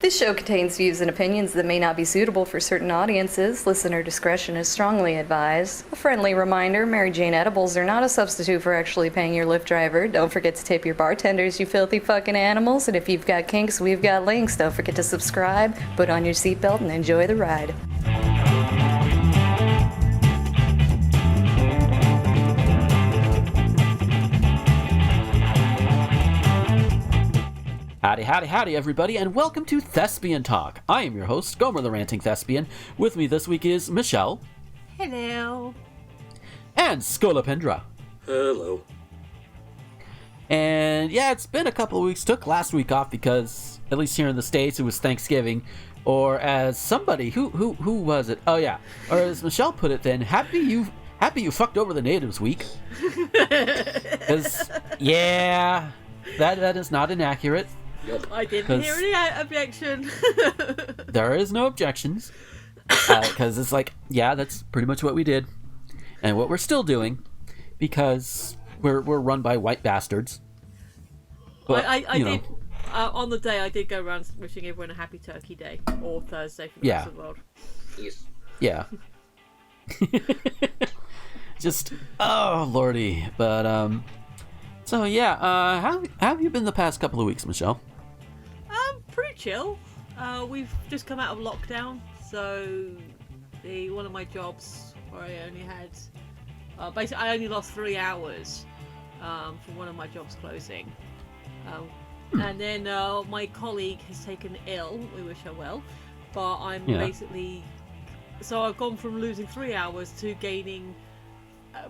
This show contains views and opinions that may not be suitable for certain audiences. Listener discretion is strongly advised. A friendly reminder, Mary Jane edibles are not a substitute for actually paying your Lyft driver. Don't forget to tip your bartenders, you filthy fucking animals. And if you've got kinks, we've got links. Don't forget to subscribe, put on your seatbelt, and enjoy the ride. Howdy, howdy, howdy, everybody, and welcome to Thespian Talk. I am your host, Gomer the Ranting Thespian. With me this week is Michelle. Hello. And Scolipendra. Hello. And yeah, it's been a couple of weeks. Took last week off because, at least here in the States, it was Thanksgiving. Or as somebody, who was it? Oh yeah. Or as Michelle put it then, happy you fucked over the natives week. Because, yeah, that is not inaccurate. I didn't hear any objection. There is no objections. Because it's like, yeah, that's pretty much what we did. And what we're still doing. Because we're run by white bastards. But, I did, on the day, I did go around wishing everyone a happy Turkey Day. Or Thursday for the rest of the world. Yes. Yeah. Just, oh, lordy. But, so yeah, how have you been the past couple of weeks, Michelle? Pretty chill. We've just come out of lockdown, so one of my jobs where I only had basically I only lost 3 hours from one of my jobs closing, and then my colleague has taken ill. We wish her well, but I'm basically so I've gone from losing 3 hours to gaining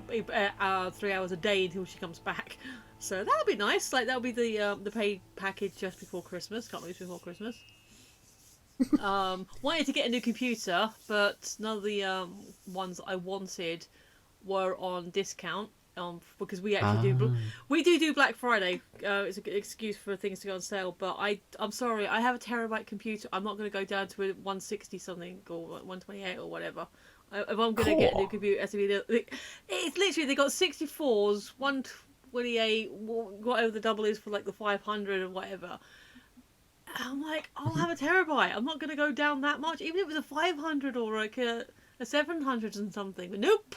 3 hours a day until she comes back. So that'll be nice. Like that'll be the paid package just before Christmas. Can't lose before Christmas. Wanted to get a new computer, but none of the ones I wanted were on discount. Because we actually do Black Friday. It's a good excuse for things to go on sale. But I'm sorry, I have a terabyte computer. I'm not going to go down to a 160 something or 128 or whatever. If I'm going to get a new computer, it has to be it's literally they got 64s, 128, whatever the double is for like the 500 or whatever. I'm like, I'll have a terabyte. I'm not going to go down that much, even if it was a 500 or like a 700 and something. But nope,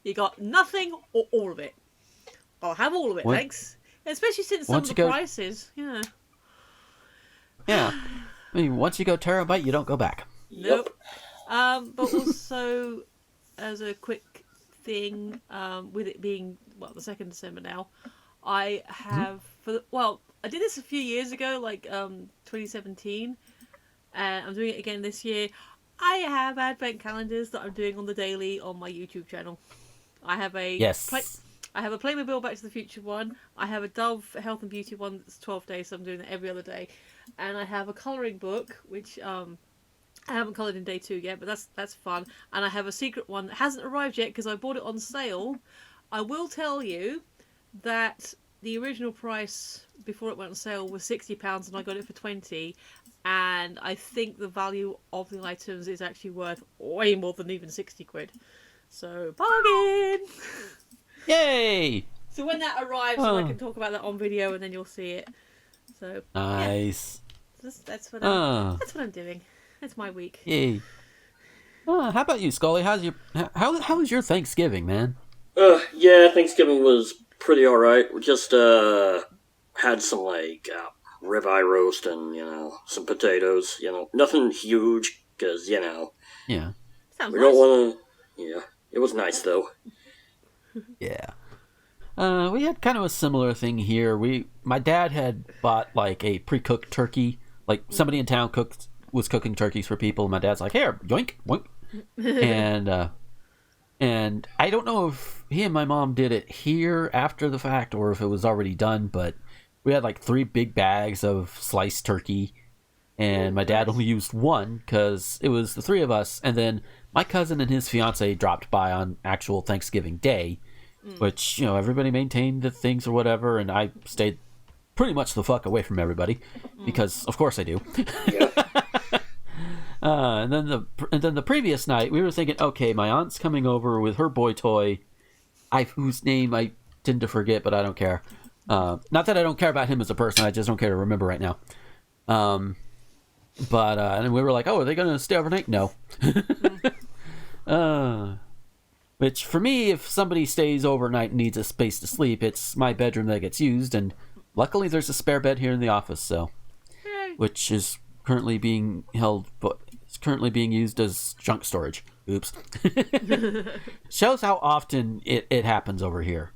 you got nothing or all of it. I'll have all of it, thanks. Especially since some of the prices, Yeah. I mean, once you go terabyte, you don't go back. Nope. But also, as a quick thing, with it being the 2nd December now, I have I did this a few years ago, like 2017, and I'm doing it again this year. I have advent calendars that I'm doing on the daily on my YouTube channel. I have a I have a Playmobil Back to the Future one. I have a Dove Health and Beauty one that's 12 days, so I'm doing it every other day, and I have a colouring book which I haven't coloured in day 2 yet, but that's fun. And I have a secret one that hasn't arrived yet because I bought it on sale. I will tell you that the original price before it went on sale was £60 and I got it for 20. And I think the value of the items is actually worth way more than even 60 quid. So, bargain! Yay! So when that arrives, I can talk about that on video and then you'll see it. So nice. Yeah. That's what I'm doing. That's my week. Yay. How about you, Scully? How was your Thanksgiving, man? Yeah, Thanksgiving was pretty alright. We just, had some, ribeye roast and, some potatoes, nothing huge, because, Yeah. Sounds we nice. don't want to, it was nice, though. Yeah. We had kind of a similar thing here. My dad had bought, a pre-cooked turkey. Somebody in town was cooking turkeys for people. My dad's like, here, yoink, boink. And I don't know if he and my mom did it here after the fact or if it was already done, but we had 3 big bags of sliced turkey, and my dad only used one because it was the 3 of us, and then my cousin and his fiance dropped by on actual Thanksgiving Day, which, everybody maintained the things or whatever, and I stayed pretty much the fuck away from everybody because of course I do. Yeah. And then the previous night we were thinking, okay, my aunt's coming over with her boy toy, whose name I tend to forget, but I don't care. Not that I don't care about him as a person, I just don't care to remember right now. But and we were like, oh, are they going to stay overnight? No. Which for me, if somebody stays overnight and needs a space to sleep, it's my bedroom that gets used, and luckily there's a spare bed here in the office, so which is currently being held, but it's currently being used as junk storage. Oops. Shows how often it happens over here.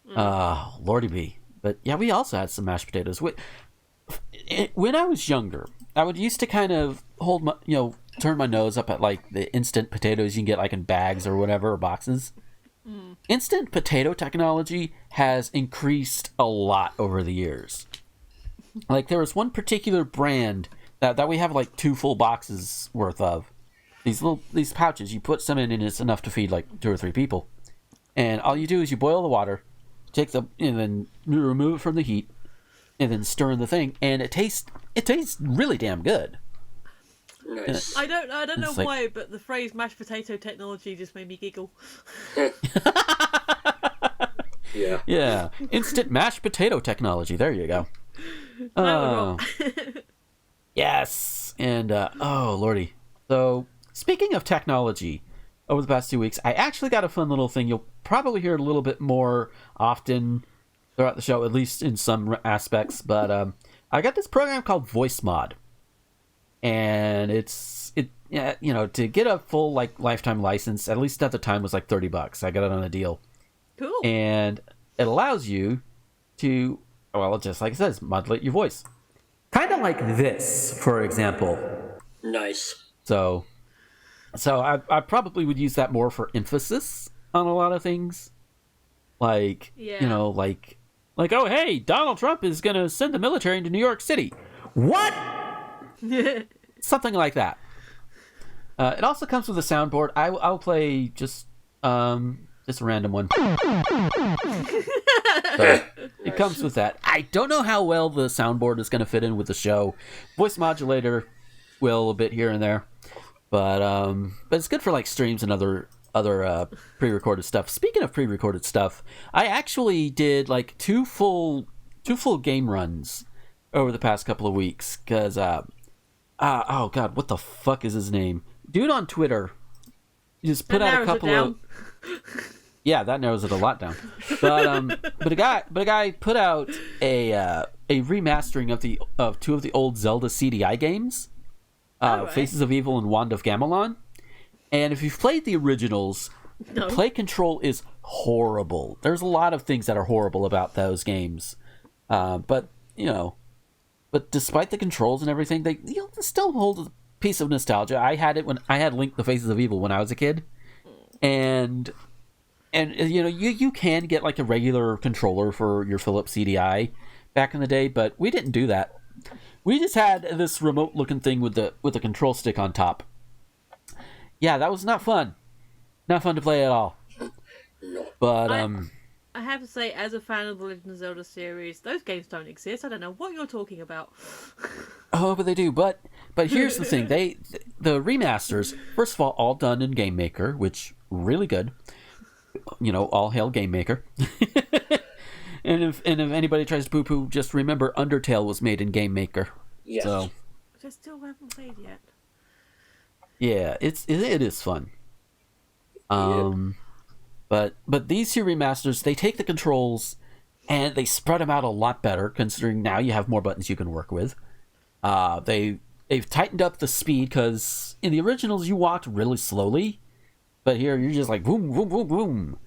Lordy be. But yeah, we also had some mashed potatoes. When I was younger, I would used to kind of hold my, turn my nose up at like the instant potatoes you can get like in bags or whatever, or boxes. Instant potato technology has increased a lot over the years. Like there was one particular brand that we have like 2 full boxes worth of. These pouches, you put some in and it's enough to feed like 2 or 3 people. And all you do is you boil the water, and then remove it from the heat, and then stir in the thing, and it tastes really damn good. Nice. I don't know like, why, but the phrase mashed potato technology just made me giggle. Yeah. Yeah. Instant mashed potato technology. There you go. Yes. And oh lordy. So speaking of technology, over the past 2 weeks, I actually got a fun little thing. You'll probably hear it a little bit more often throughout the show, at least in some aspects. But I got this program called Voice Mod, and to get a full like lifetime license, at least at the time, was like $30. I got it on a deal. Cool. And it allows you to, well, just like it says, modulate your voice, kind of like this, for example. Nice. So I probably would use that more for emphasis on a lot of things, like like oh hey, Donald Trump is gonna send the military into New York City. What? Something like that. It also comes with a soundboard. I'll play just a random one. So, it comes with that. I don't know how well the soundboard is going to fit in with the show. Voice modulator will a bit here and there, but it's good for like streams and other pre-recorded stuff. Speaking of pre-recorded stuff, I actually did like two full game runs over the past couple of weeks because oh god, what the fuck is his name? Dude on Twitter just put out a couple of. Yeah, that narrows it a lot down. But a guy put out a remastering of 2 of the old Zelda CDI games, right. Faces of Evil and Wand of Gamelon. And if you've played the originals, play control is horrible. There's a lot of things that are horrible about those games, but despite the controls and everything, they still hold a piece of nostalgia. I had it when I had Link: The Faces of Evil when I was a kid, and you can get like a regular controller for your Philips CDI back in the day, but we didn't do that. We just had this remote looking thing with the control stick on top. Yeah, that was not fun. Not fun to play at all. But I have to say, as a fan of the Legend of Zelda series, those games don't exist. I don't know what you're talking about. Oh, but they do. But here's the thing: the remasters, first of all done in Game Maker, which really good. All hail Game Maker. and if anybody tries to poo-poo, just remember Undertale was made in Game Maker. Yes. So, which I still haven't played yet. Yeah, it is fun. But these 2 remasters, they take the controls and they spread them out a lot better, considering now you have more buttons you can work with. They've tightened up the speed, because in the originals you walked really slowly, but here you're just like boom, boom, boom, boom.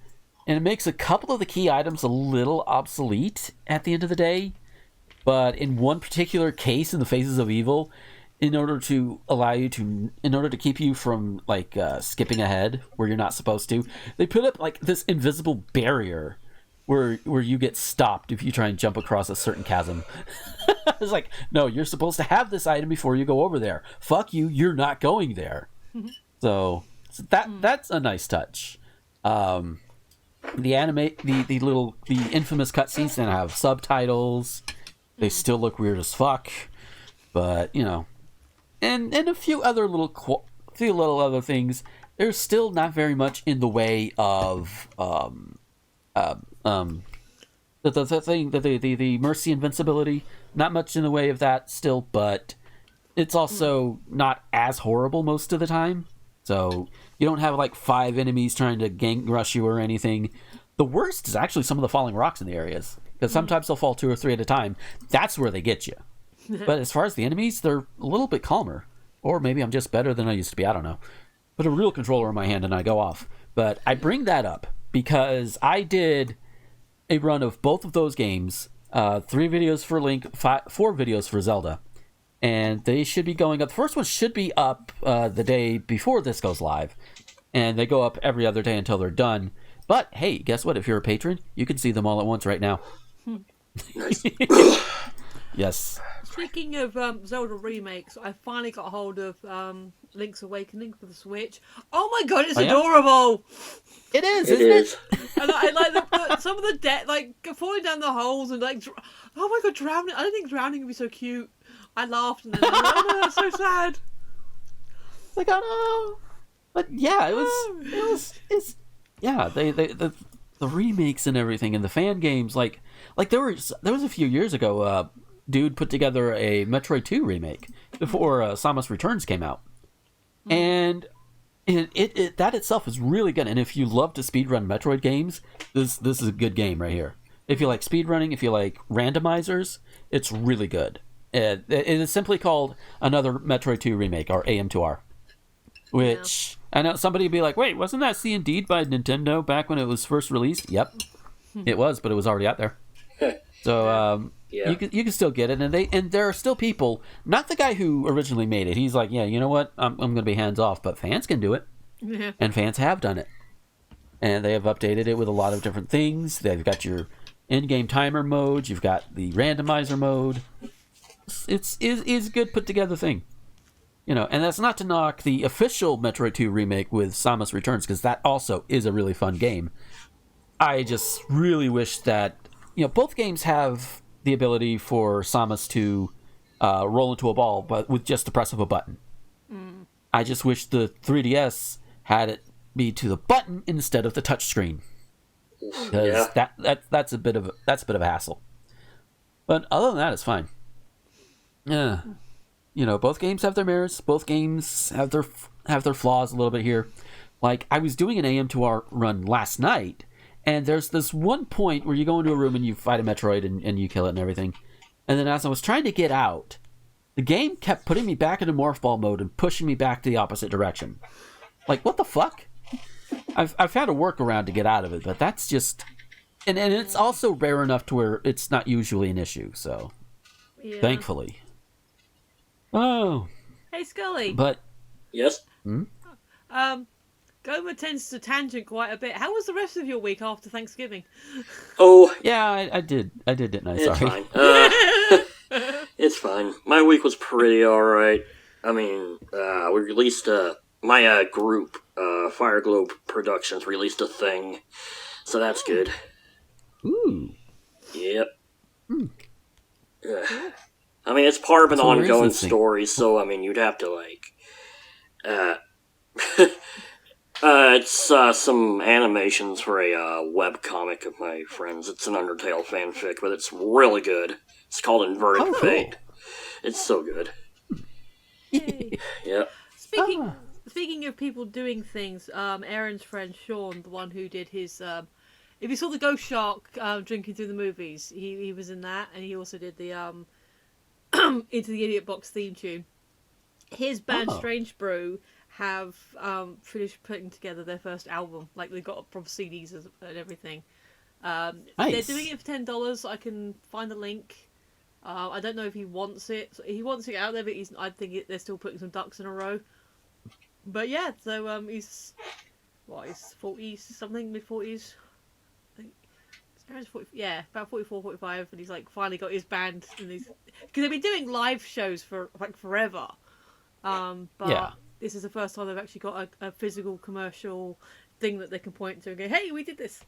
And it makes a couple of the key items a little obsolete at the end of the day. But in one particular case, in the Faces of Evil, in order to keep you from like skipping ahead where you're not supposed to, they put up like this invisible barrier where you get stopped if you try and jump across a certain chasm. It's like, no, you're supposed to have this item before you go over there. Fuck you, you're not going there. So that's a nice touch. The infamous cutscenes then have subtitles. They still look weird as fuck, but and a few other little other things. There's still not very much in the way of the mercy invincibility. Not much in the way of that still, but it's also not as horrible most of the time. So you don't have like 5 enemies trying to gang rush you or anything. The worst is actually some of the falling rocks in the areas, because sometimes they'll fall 2 or 3 at a time. That's where they get you. But as far as the enemies, they're a little bit calmer. Or maybe I'm just better than I used to be. I don't know. Put a real controller in my hand and I go off. But I bring that up because I did a run of both of those games. 3 videos for Link, 4 videos for Zelda. And they should be going up. The first one should be up the day before this goes live. And they go up every other day until they're done. But, hey, guess what? If you're a patron, you can see them all at once right now. Nice. Yes. Speaking of Zelda remakes, I finally got hold of Link's Awakening for the Switch. Oh my god, it's adorable! It is, It isn't is. And I like some of the like falling down the holes and like, oh my god, drowning! I don't think drowning would be so cute. I laughed and then I was like, oh no, that's so sad. Like, oh no. But yeah, the remakes and everything and the fan games, like there was a few years ago, dude put together a Metroid 2 remake before Samus Returns came out. And it that itself is really good. And if you love to speedrun Metroid games, this is a good game right here. If you like speedrunning, if you like randomizers, it's really good. It is simply called Another Metroid 2 Remake, or AM2R. Which, I know somebody would be like, wait, wasn't that C&D by Nintendo back when it was first released? Yep, it was, but it was already out there. So you can still get it, and there are still people. Not the guy who originally made it. He's like, yeah, you know what? I'm going to be hands off, but fans can do it, and fans have done it, and they have updated it with a lot of different things. They've got your in-game timer mode. You've got the randomizer mode. It's a good put together thing, you know. And that's not to knock the official Metroid 2 remake with Samus Returns, because that also is a really fun game. I just really wish that, you know, both games have the ability for Samus to roll into a ball, but with just the press of a button. I just wish the 3DS had it be to the button instead of the touch screen, because that's a bit of a hassle. But other than that, it's fine. Yeah, you know, both games have their merits. Both games have their flaws a little bit here. Like, I was doing an AM2R run last night, and there's this one point where you go into a room and you fight a Metroid and you kill it and everything. And then as I was trying to get out, the game kept putting me back into Morph Ball mode and pushing me back to the opposite direction. Like, what the fuck? I've had a workaround to get out of it, but that's just... And it's also rare enough to where it's not usually an issue, so... Yeah. Thankfully. Oh. Hey, Scully. But... Yes? Goma tends to tangent quite a bit. How was the rest of your week after Thanksgiving? Oh, Yeah, I did, didn't I? it's Sorry. fine. It's fine. My week was pretty alright. I mean, we released my group, Fire Globe Productions, released a thing. So that's good. Ooh. Yep. I mean, it's part of an So where is ongoing this thing? story, so, I mean, you'd have to, like... it's some animations for a webcomic of my friend's. It's an Undertale fanfic, but it's really good. It's called Inverted Oh, cool. Fate. It's so good. Yay. Yep. Speaking of people doing things, Aaron's friend Sean, the one who did his... if you saw the Ghost Shark drinking through the movies, he was in that, and he also did the Into the Idiot Box theme tune. His band Strange Brew have finished putting together their first album. Like, they've got proper CDs and everything. Nice. They're doing it for $10. I can find the link. I don't know if he wants it. He wants it out there, but I think they're still putting some ducks in a row. But yeah, so he's 40s something, mid 40s. Aaron's 40, yeah, about 44, 45, and he's like finally got his band, and because they've been doing live shows for like forever. But this is the first time they've actually got a physical commercial thing that they can point to and go, "Hey, we did this."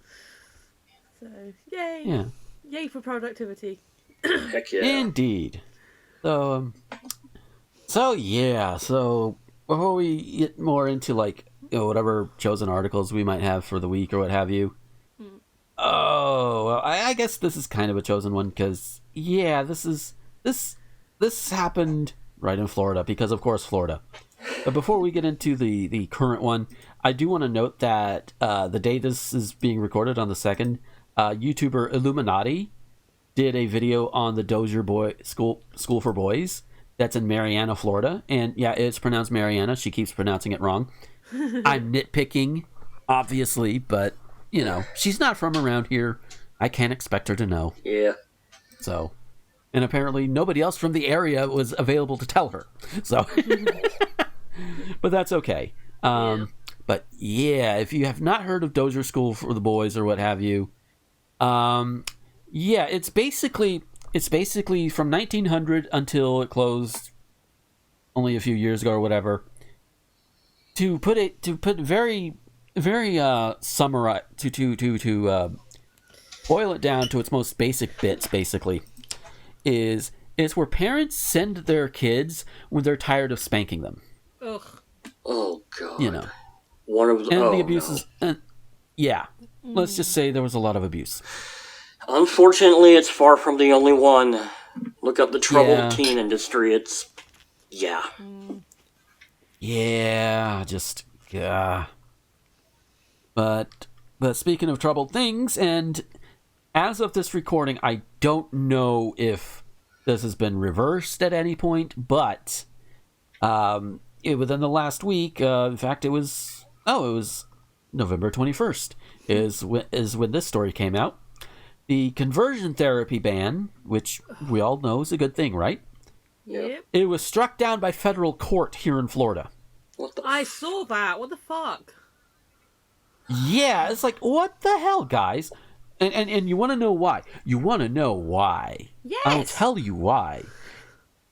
So yay, yay for productivity. Heck yeah. Indeed. So before we get more into, like, you know, whatever chosen articles we might have for the week or what have you. Oh, well, I guess this is kind of a chosen one because, yeah, this happened right in Florida, because of course Florida. But before we get into the current one, I do want to note that the day this is being recorded on the 2nd, YouTuber Illuminati did a video on the Dozier School for Boys that's in Marianna, Florida. And yeah, it's pronounced Marianna. She keeps pronouncing it wrong. I'm nitpicking, obviously, but, you know, she's not from around here. I can't expect her to know. Yeah. So, and apparently nobody else from the area was available to tell her. So, but that's okay. But yeah, if you have not heard of Dozier School for the Boys or what have you, yeah, it's basically from 1900 until it closed only a few years ago or whatever. To put very summarize to boil it down to its most basic bits, basically, is where parents send their kids when they're tired of spanking them. Ugh. Oh God. You know. One of The abuses. No. Yeah. Let's just say there was a lot of abuse. Unfortunately, it's far from the only one. Look up the troubled teen industry. It's... Yeah. Yeah, just... Yeah. But speaking of troubled things, and as of this recording, I don't know if this has been reversed at any point, but within the last week, in fact, it was November 21st is when this story came out. The conversion therapy ban, which we all know is a good thing, right? Yep. It was struck down by federal court here in Florida. I saw that. What the fuck? Yeah, it's like, what the hell, guys? And you want to know why? You want to know why? Yes. I'll tell you why.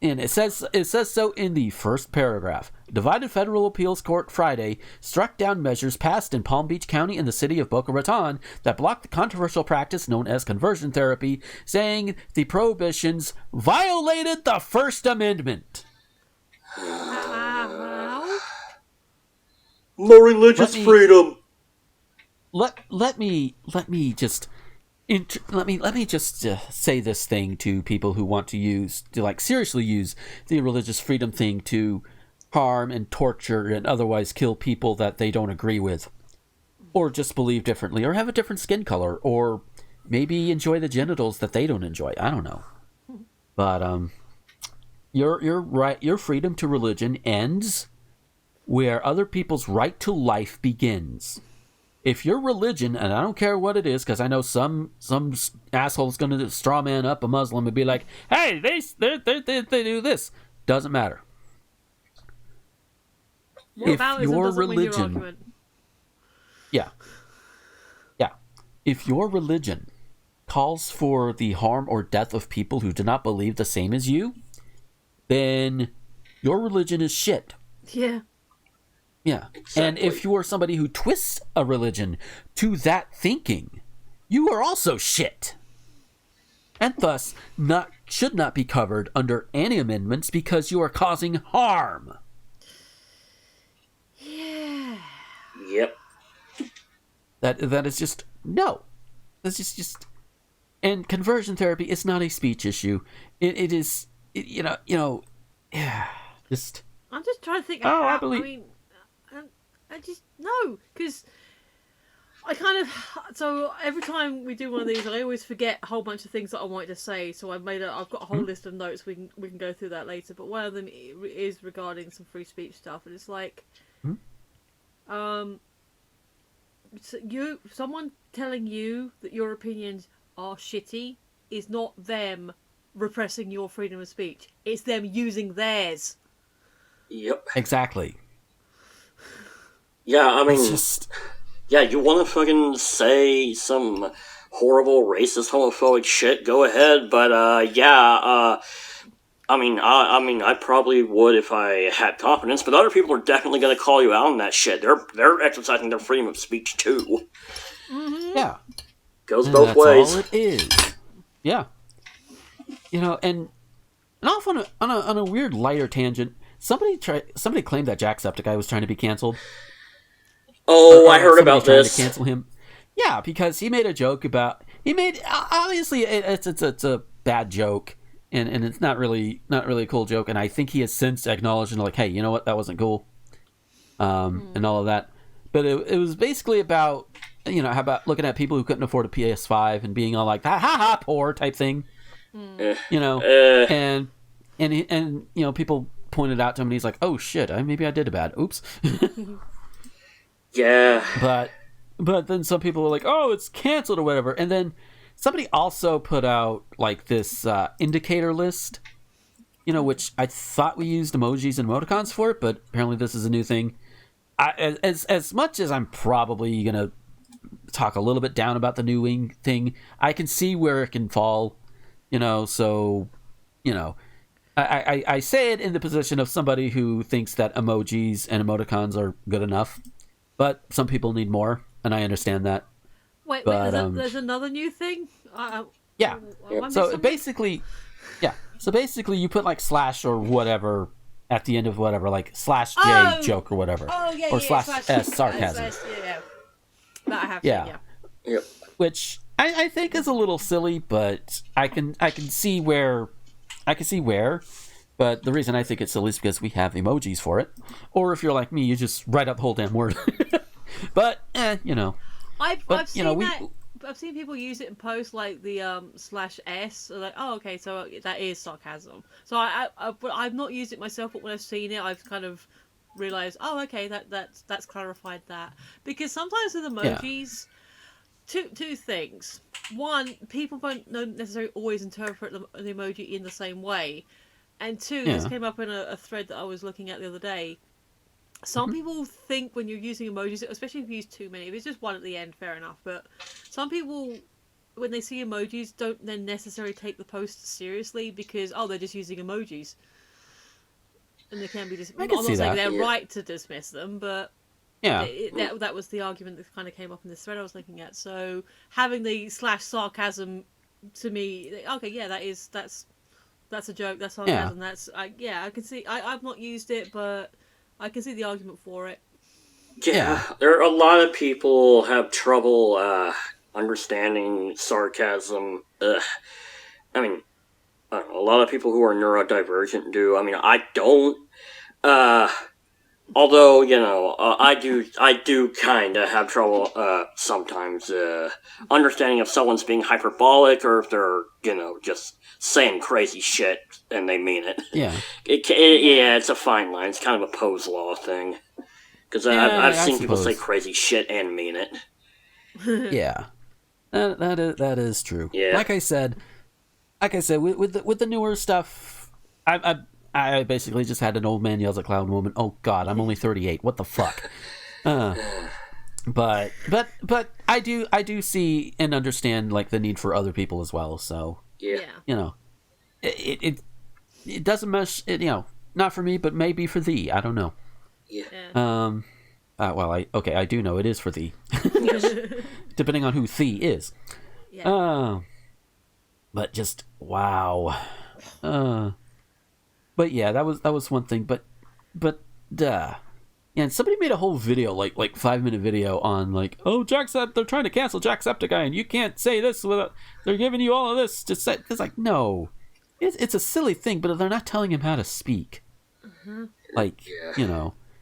And it says so in the first paragraph. Divided federal appeals court Friday struck down measures passed in Palm Beach County and the city of Boca Raton that blocked the controversial practice known as conversion therapy, saying the prohibitions violated the First Amendment. How? No religious freedom. Let me just say this thing to people who want to seriously use the religious freedom thing to harm and torture and otherwise kill people that they don't agree with, or just believe differently, or have a different skin color, or maybe enjoy the genitals that they don't enjoy. I don't know, but your freedom to religion ends where other people's right to life begins. If your religion, and I don't care what it is, because I know some asshole's going to straw man up a Muslim and be like, "Hey, they do this." Doesn't matter. If your religion, yeah, if your religion calls for the harm or death of people who do not believe the same as you, then your religion is shit. Yeah. Yeah, exactly. And if you are somebody who twists a religion to that thinking, you are also shit. And thus, should not be covered under any amendments because you are causing harm. Yeah. Yep. That is just, no. That's just, and conversion therapy is not a speech issue. It is, just. I'm just trying to think. I just no, because I kind of every time we do one of these, I always forget a whole bunch of things that I wanted to say. So I've got a whole list of notes. We can go through that later. But one of them is regarding some free speech stuff, and it's like, someone telling you that your opinions are shitty is not them repressing your freedom of speech. It's them using theirs. Yep. Exactly. Yeah, I mean, you want to fucking say some horrible, racist, homophobic shit, go ahead, but, I probably would if I had confidence, but other people are definitely going to call you out on that shit. They're exercising their freedom of speech, too. Mm-hmm. Yeah. Goes both ways. That's all it is. Yeah. And off on a weird lighter tangent, somebody claimed that Jacksepticeye was trying to be canceled. Oh, I heard about this. To cancel him. Yeah, because he made a joke about... obviously, it's a bad joke. and it's not really a cool joke. And I think he has since acknowledged and like, hey, you know what, that wasn't cool, and all of that. But it was basically about, how about looking at people who couldn't afford a PS5 and being all like, ha ha ha, poor type thing, and people pointed out to him and he's like, oh shit, maybe I did a bad, oops. Yeah. But then some people were like, oh, it's canceled or whatever. And then somebody also put out like this indicator list, which I thought we used emojis and emoticons for it, but apparently this is a new thing. As much as I'm probably going to talk a little bit down about the new wing thing, I can see where it can fall, so, I say it in the position of somebody who thinks that emojis and emoticons are good enough, but some people need more, and I understand that. Wait, there's another new thing? Yeah. So basically, you put like slash or whatever at the end of whatever, like slash J joke or whatever. Oh, yeah, or slash S sarcasm. Yeah. That I have yeah. Yep. Which I think is a little silly, but I can see where, but the reason I think it's silly is because we have emojis for it. Or if you're like me, you just write out the whole damn word. But I've seen people use it in posts like the slash S, so like, oh, okay, so that is sarcasm. So I've not used it myself, but when I've seen it, I've kind of realized, oh, okay, that's clarified that. Because sometimes with emojis, two things. One, people don't necessarily always interpret the emoji in the same way, and two, this came up in a thread that I was looking at the other day. Some people think when you're using emojis, especially if you use too many, if it's just one at the end, fair enough. But some people, when they see emojis, don't then necessarily take the post seriously because, they're just using emojis. And they can be dismissed. I'm not saying they're right to dismiss them, but that was the argument that kind of came up in this thread I was looking at. So having the slash sarcasm, to me, okay, yeah, that's a joke, that's sarcasm, I can see, I've not used it, but I can see the argument for it. Yeah, there are a lot of people have trouble understanding sarcasm. I mean, I don't know, a lot of people who are neurodivergent do. I mean, I don't. Although, I do kind of have trouble sometimes understanding if someone's being hyperbolic or if they're, just saying crazy shit and they mean it. Yeah. It's a fine line. It's kind of a Poe's law thing. Because I've seen people say crazy shit and mean it. Yeah. That is true. Yeah. Like I said, with the newer stuff, I basically just had an old man yells at clown woman. Oh God, I'm only 38. What the fuck? But I do see and understand like the need for other people as well. So it doesn't mesh. Not for me, but maybe for thee. I don't know. Yeah. I do know it is for thee. Depending on who thee is. Yeah. But just wow. But yeah, that was one thing. But yeah, and somebody made a whole video, like 5-minute video on like, oh, they're trying to cancel Jacksepticeye, and you can't say this without they're giving you all of this to say. It's like, no, it's a silly thing, but they're not telling him how to speak. Mm-hmm. Like,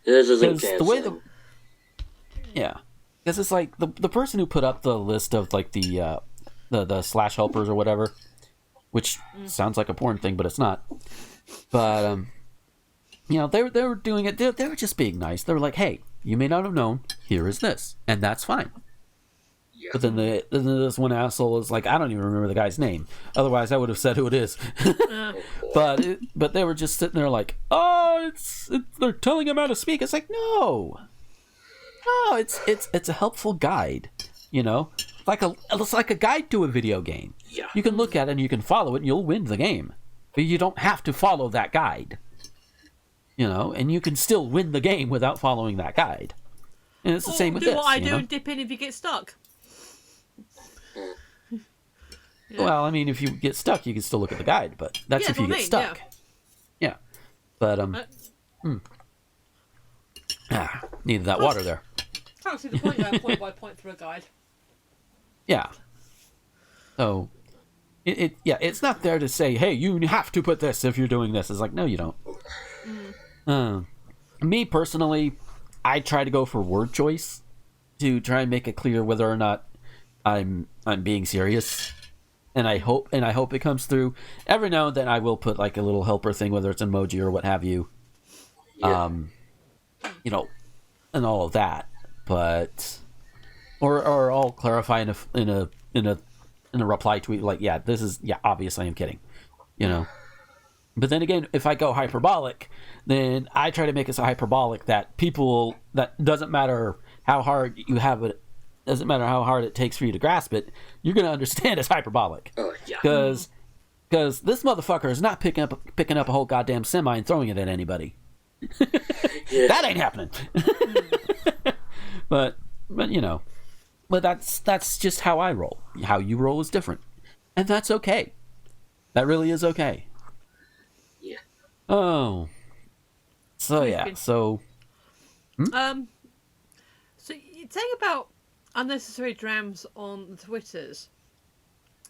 this isn't the way because it's like the person who put up the list of like the slash helpers or whatever, which sounds like a porn thing, but it's not. But they were doing it. They were just being nice. They were like, "Hey, you may not have known. Here is this, and that's fine." Yeah. But then this one asshole is like, "I don't even remember the guy's name. Otherwise, I would have said who it is." But they were just sitting there like, "Oh, they're telling him how to speak." It's like, no, it's a helpful guide. It's like a guide to a video game. Yeah. You can look at it and you can follow it, and you'll win the game. But you don't have to follow that guide. And you can still win the game without following that guide. And it's the same with this. Do what I do and dip in if you get stuck. Well, I mean, if you get stuck, you can still look at the guide, but that's if you get stuck. Yeah. But, needed that water there. I can't see the point going point by point through a guide. Yeah. So, it's not there to say, hey, you have to put this if you're doing this. It's like, no, you don't. Me personally, I try to go for word choice to try and make it clear whether or not I'm being serious, and I hope it comes through. Every now and then I will put like a little helper thing, whether it's an emoji or what have you, you know, and all of that. But or I'll clarify in a reply tweet like, obviously I'm kidding, you know. But then again, if I go hyperbolic, then I try to make it so hyperbolic that doesn't matter how hard you have it, doesn't matter how hard it takes for you to grasp it, you're going to understand it's hyperbolic. Oh, yeah. Because this motherfucker is not picking up a whole goddamn semi and throwing it at anybody. That ain't happening. but you know, but that's just how I roll. How you roll is different, and that's okay. That really is okay. Yeah. Oh. So yeah. So. So you're saying about unnecessary drams on the Twitters.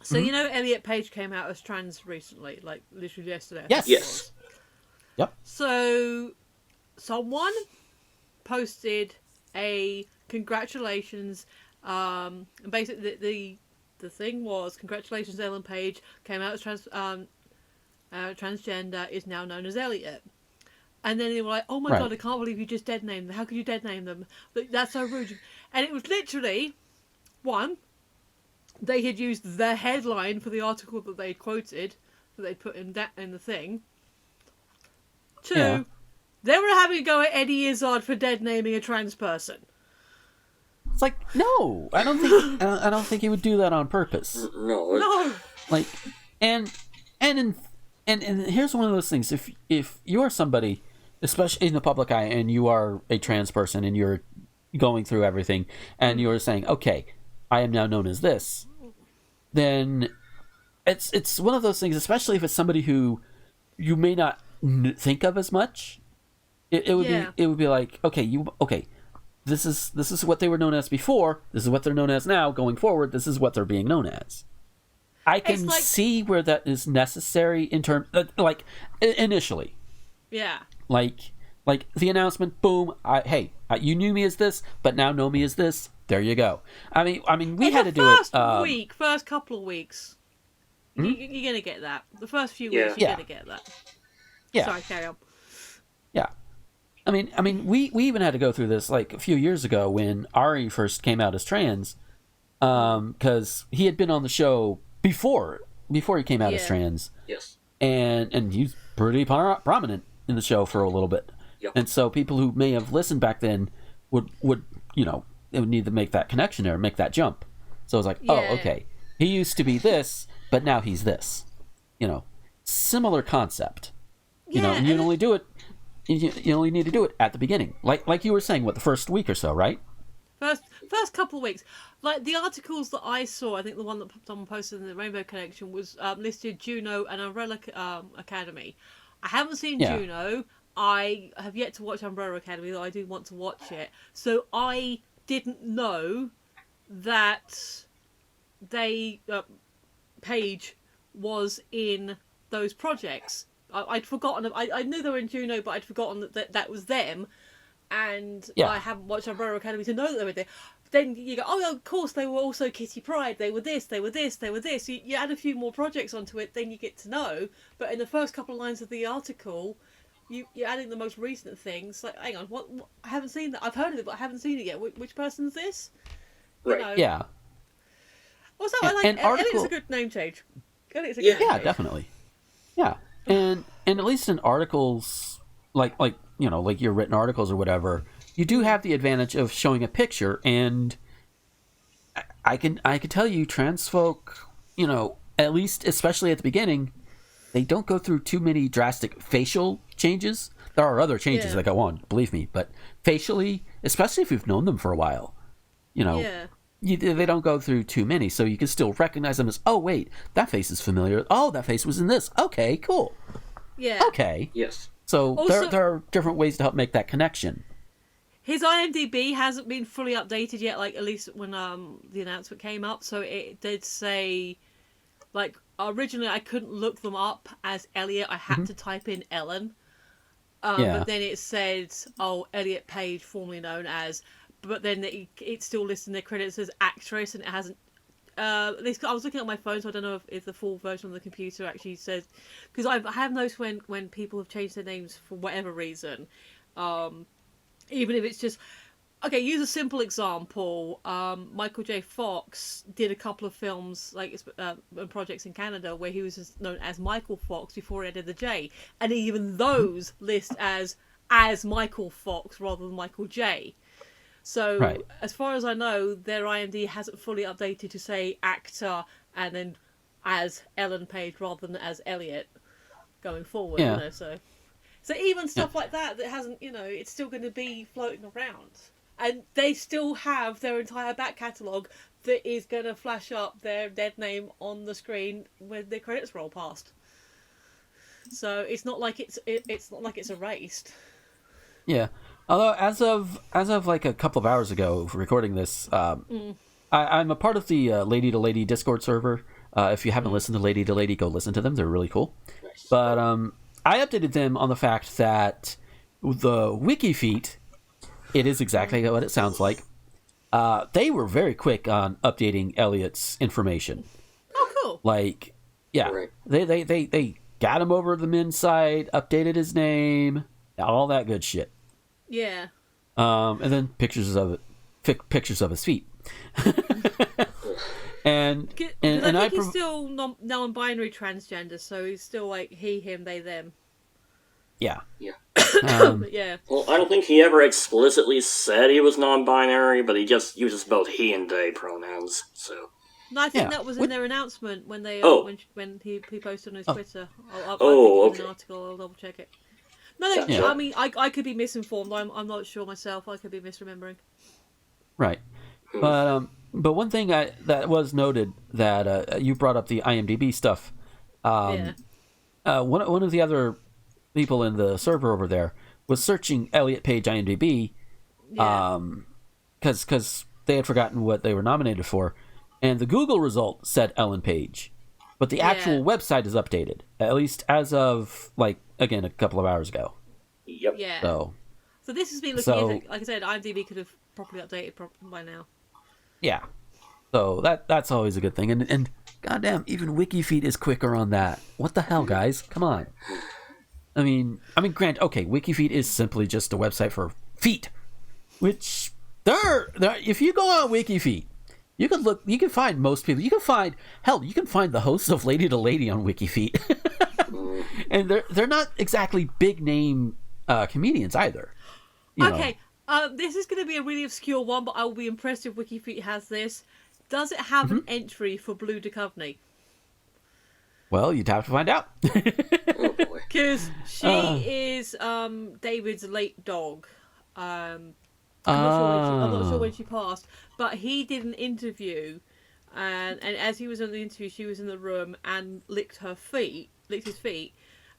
So you know, Elliot Page came out as trans recently, like literally yesterday. I think it was. Yep. So someone posted a congratulations. And basically the thing was, congratulations, Ellen Page came out as transgender, is now known as Elliot. And then they were like, oh my god, I can't believe you just dead named them. How could you dead name them? That's so rude. And it was literally, one, they had used the headline for the article that they quoted, that they put in the thing. Two, they were having a go at Eddie Izzard for dead naming a trans person. It's like, no, I don't think he would do that on purpose. No. Like, and here's one of those things. If you are somebody, especially in the public eye, and you are a trans person, and you're going through everything, and you're saying, okay, I am now known as this, then it's one of those things. Especially if it's somebody who you may not think of as much. It would be like, okay. This is what they were known as before. This is what they're known as now. Going forward, this is what they're being known as. I can see where that is necessary in terms, like initially. Yeah. Like the announcement. Boom. You knew me as this, but now know me as this. There you go. I mean, we had to do it. First couple of weeks, you're gonna get that. The first few weeks, you're gonna get that. Yeah. Sorry, carry on. Yeah. I mean, we even had to go through this like a few years ago when Ari first came out as trans, because he had been on the show before he came out as trans. Yes. And he's pretty prominent in the show for a little bit. Yep. And so people who may have listened back then would they would need to make that connection there, make that jump. So it's like, oh, okay, he used to be this, but now he's this. Similar concept. And you only do it. You only need to do it at the beginning, like you were saying, the first week or so, right? First couple of weeks, like the articles that I saw, I think the one that someone posted in the Rainbow Connection was listed Juno and Umbrella Academy. I haven't seen Juno. I have yet to watch Umbrella Academy, though I do want to watch it. So I didn't know that Paige was in those projects. I'd forgotten. I knew they were in Juno, but I'd forgotten that was them. And I haven't watched Umbrella Academy to know that they were there. Then you go, oh, of course, they were also Kitty Pryde. They were this, they were this, they were this. You add a few more projects onto it, then you get to know. But in the first couple of lines of the article, you're adding the most recent things. Like, hang on, what? I haven't seen that. I've heard of it, but I haven't seen it yet. Which person's this? Right. Yeah. Also, I like Elliot's a good name change. Elliot's a good name change. Definitely. Yeah. And at least in articles, like your written articles or whatever, you do have the advantage of showing a picture, and I can tell you, trans folk, at least especially at the beginning, they don't go through too many drastic facial changes. There are other changes that go on, believe me, but facially, especially if you've known them for a while, they don't go through too many, so you can still recognize them as, oh wait, that face is familiar. Oh, that face was in this. Okay, cool. Yeah. Okay. Yes. So also, there are different ways to help make that connection. His IMDb hasn't been fully updated yet, like at least when the announcement came up. So it did say, like, originally I couldn't look them up as Elliot. I had to type in Ellen. Yeah. But then it said, Elliot Page, formerly known as, but then it's still listed in their credits as actress, and it hasn't. I was looking at my phone, so I don't know if the full version of the computer actually says, because I have noticed when people have changed their names for whatever reason, even if it's just, okay, use a simple example. Michael J. Fox did a couple of films, and projects in Canada where he was just known as Michael Fox before he added the J, and even those list as Michael Fox rather than Michael J. So, as far as I know, their IMDb hasn't fully updated to say actor and then as Ellen Page rather than as Elliot going forward. Yeah. You know, so even stuff like that hasn't, it's still going to be floating around. And they still have their entire back catalogue that is going to flash up their dead name on the screen when the credits roll past. So it's not like it's erased. Yeah. Although as of like a couple of hours ago, recording this, I'm a part of the Lady to Lady Discord server. If you haven't listened to Lady to Lady, go listen to them. They're really cool. Nice. But I updated them on the fact that the wiki feet, it is exactly what it sounds like. They were very quick on updating Elliot's information. Oh, cool. Like, yeah, Right. they got him over the men's side, updated his name, all that good shit. Yeah. And then pictures of his feet. and I think he's still non-binary transgender, so he's still like he, him, they, them. Yeah. Yeah. But yeah. Well, I don't think he ever explicitly said he was non-binary, but he just uses both he and they pronouns. So. No, I think Yeah. that was in their announcement when they when he posted on his Twitter. I think it was an article. I'll double check it. No, Gotcha. I mean, I could be misinformed. I'm not sure myself. I could be misremembering. Right. But one thing that was noted that you brought up the IMDb stuff. Yeah. One of the other people in the server over there was searching Elliot Page IMDb, Yeah. because they had forgotten what they were nominated for, and the Google result said Ellen Page, but the actual website is updated, at least as of a couple of hours ago. Yep. Yeah. So this has been looking like I said, IMDb could have properly updated by now. yeah, so that's always a good thing, and goddamn, even WikiFeet is quicker on that. What the hell, guys? Come on. I mean, grant, okay, WikiFeet is simply just a website for feet, which there. If you go on WikiFeet, you can find most people. You can find the hosts of Lady to Lady on WikiFeet, and they're not exactly big name comedians either. Okay, this is going to be a really obscure one, but I will be impressed if WikiFeet has this. Does it have an entry for Blue Duchovny? Well, you'd have to find out. Oh boy. Because she is David's late dog. I'm not sure when she passed, but he did an interview, and as he was in the interview, she was in the room and licked his feet,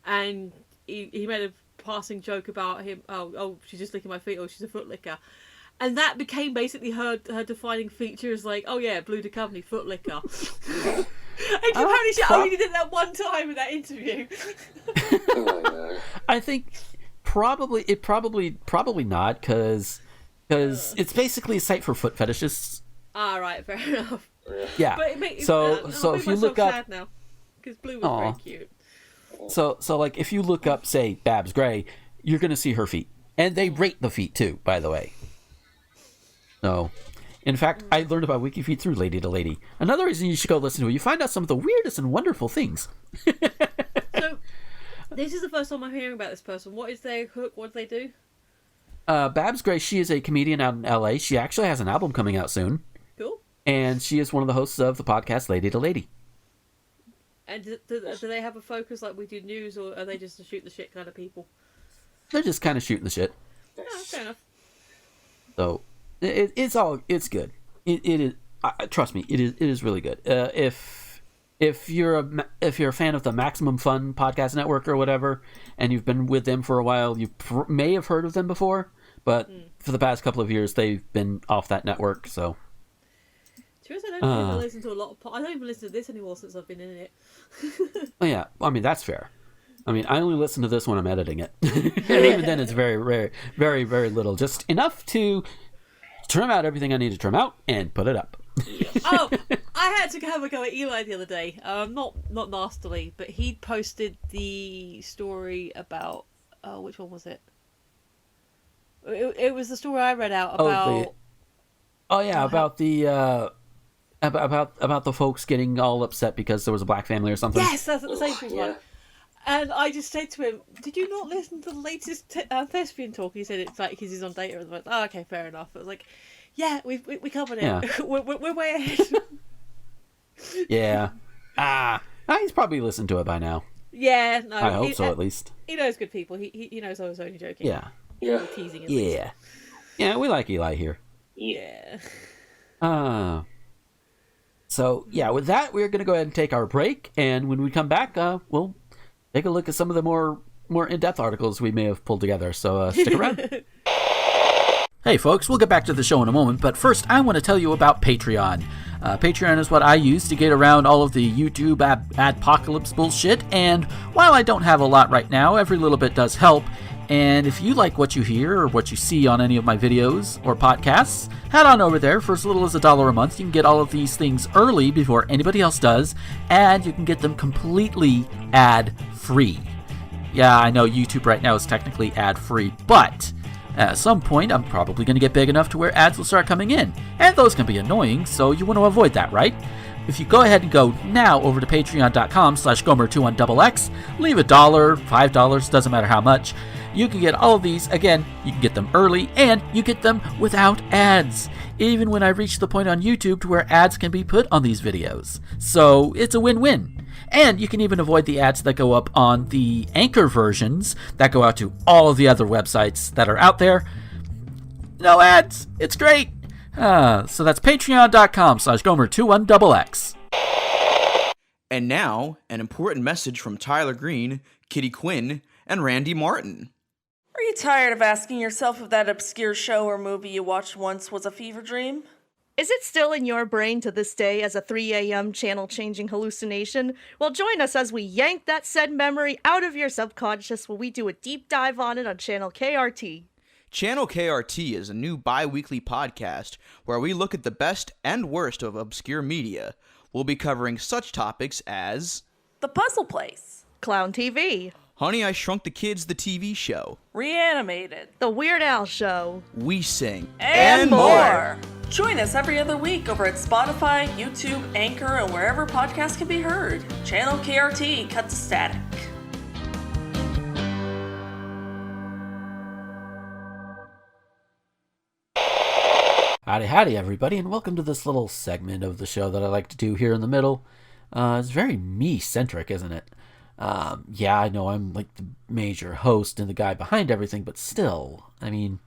and he made a passing joke about him. Oh, she's just licking my feet. Oh, she's a foot licker. And that became basically her defining feature is like, oh yeah, Blue Duchovny, foot licker. And apparently she only did that one time in that interview. Oh my god. I think probably not, because it's basically a site for foot fetishists. Ah, right, fair enough. Yeah. But it makes so if you look up, now, because Blue was very cute. so like if you look up, say, Babs Gray, you're gonna see her feet, and they rate the feet too, by the way. So, in fact, I learned about WikiFeet through Lady to Lady. Another reason you should go listen to it, you find out some of the weirdest and wonderful things. So, this is the first time I'm hearing about this person. What is their hook? What do they do? Babs Gray, she is a comedian out in LA. She actually has an album coming out soon. Cool. And she is one of the hosts of the podcast Lady to Lady. And do they have a focus like we do news, or are they just a shoot the shit kind of people? They're just kind of shooting the shit. Oh, fair enough. So it's good. It is. Trust me, it is really good. If you're a fan of the Maximum Fun podcast network or whatever, and you've been with them for a while, you may have heard of them before. But for the past couple of years, they've been off that network. So I don't even listen to a lot of. I don't even listen to this anymore since I've been in it. Oh yeah, I mean that's fair. I mean, I only listen to this when I'm editing it, and even then, it's very rare, very, very little, just enough to trim out everything I need to trim out and put it up. Oh, I had to have a go at Eli the other day. Not nastily, but he posted the story about which one was it? It was the story I read out about. About the folks getting all upset because there was a black family or something. Yes, that's the same one. And I just said to him, "Did you not listen to the latest Thespian talk?" He said it's like he's on data. And I was like, "Oh, okay, fair enough." I was like, "Yeah, we covered it. Yeah. we're way ahead." Yeah. He's probably listened to it by now. Yeah, no. I hope so, at least. He knows good people. He knows I was only joking. Yeah. Yeah. Teasing at Yeah. least. Yeah, we like Eli here. Yeah. So, yeah, with that, we're going to go ahead and take our break. And when we come back, we'll take a look at some of the more in-depth articles we may have pulled together. So stick around. Hey, folks, we'll get back to the show in a moment. But first, I want to tell you about Patreon. Patreon is what I use to get around all of the YouTube adpocalypse bullshit. And while I don't have a lot right now, every little bit does help. And if you like what you hear or what you see on any of my videos or podcasts, head on over there. For as little as $1 a month, you can get all of these things early before anybody else does, and you can get them completely ad-free. Yeah, I know YouTube right now is technically ad-free, but at some point, I'm probably going to get big enough to where ads will start coming in, and those can be annoying, so you want to avoid that, right? If you go ahead and go now over to patreon.com/Gomer21XX, leave $1, $5, doesn't matter how much. You can get all of these. Again, you can get them early, and you get them without ads, even when I reach the point on YouTube to where ads can be put on these videos. So it's a win-win. And you can even avoid the ads that go up on the Anchor versions that go out to all of the other websites that are out there. No ads. It's great. So that's patreon.com/Gomer21XX. And now, an important message from Tyler Green, Kitty Quinn, and Randy Martin. Are you tired of asking yourself if that obscure show or movie you watched once was a fever dream? Is it still in your brain to this day as a 3 a.m. channel-changing hallucination? Well, join us as we yank that said memory out of your subconscious while we do a deep dive on it on Channel KRT. Channel KRT is a new bi-weekly podcast where we look at the best and worst of obscure media. We'll be covering such topics as The Puzzle Place, Clown TV, Honey, I Shrunk the Kids, the TV show, Reanimated, The Weird Al Show, We Sing, and more. Join us every other week over at Spotify, YouTube, Anchor, and wherever podcasts can be heard. Channel KRT, cut the static. Howdy, everybody, and welcome to this little segment of the show that I like to do here in the middle. It's very me-centric, isn't it? Yeah, I know I'm like the major host and the guy behind everything, but still, I mean,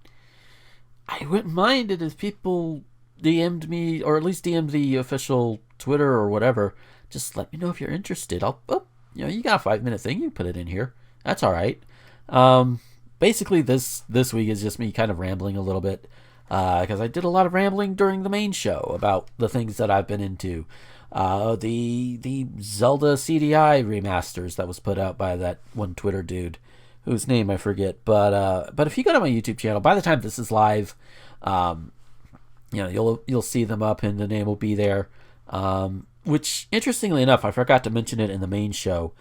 I wouldn't mind it if people DM'd me, or at least DM'd the official Twitter or whatever. Just let me know if you're interested. You got a 5-minute thing, you put it in here. That's all right. Basically, this week is just me kind of rambling a little bit, because I did a lot of rambling during the main show about the things that I've been into. The Zelda CDI remasters that was put out by that one Twitter dude, whose name I forget. But if you go to my YouTube channel, by the time this is live, you'll see them up and the name will be there. Which, interestingly enough, I forgot to mention it in the main show,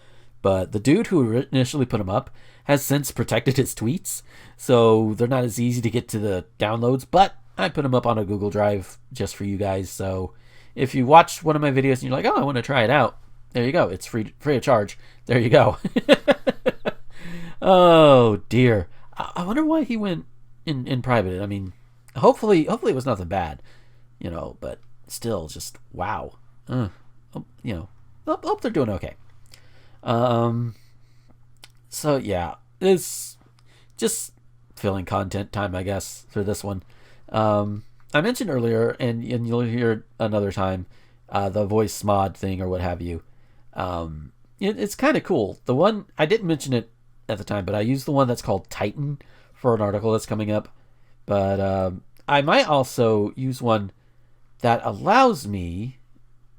but the dude who initially put them up has since protected his tweets, so they're not as easy to get to the downloads. But I put them up on a Google Drive just for you guys, so if you watch one of my videos and you're like, oh, I want to try it out, there you go. It's free of charge. There you go. Oh, dear. I wonder why he went in private. I mean, hopefully it was nothing bad, but still, just wow. Hope they're doing okay. So, yeah, it's just filling content time, I guess, for this one. I mentioned earlier, and you'll hear another time, the voice mod thing or what have you. It's kind of cool. The one, I didn't mention it at the time, but I used the one that's called Titan for an article that's coming up. But I might also use one that allows me...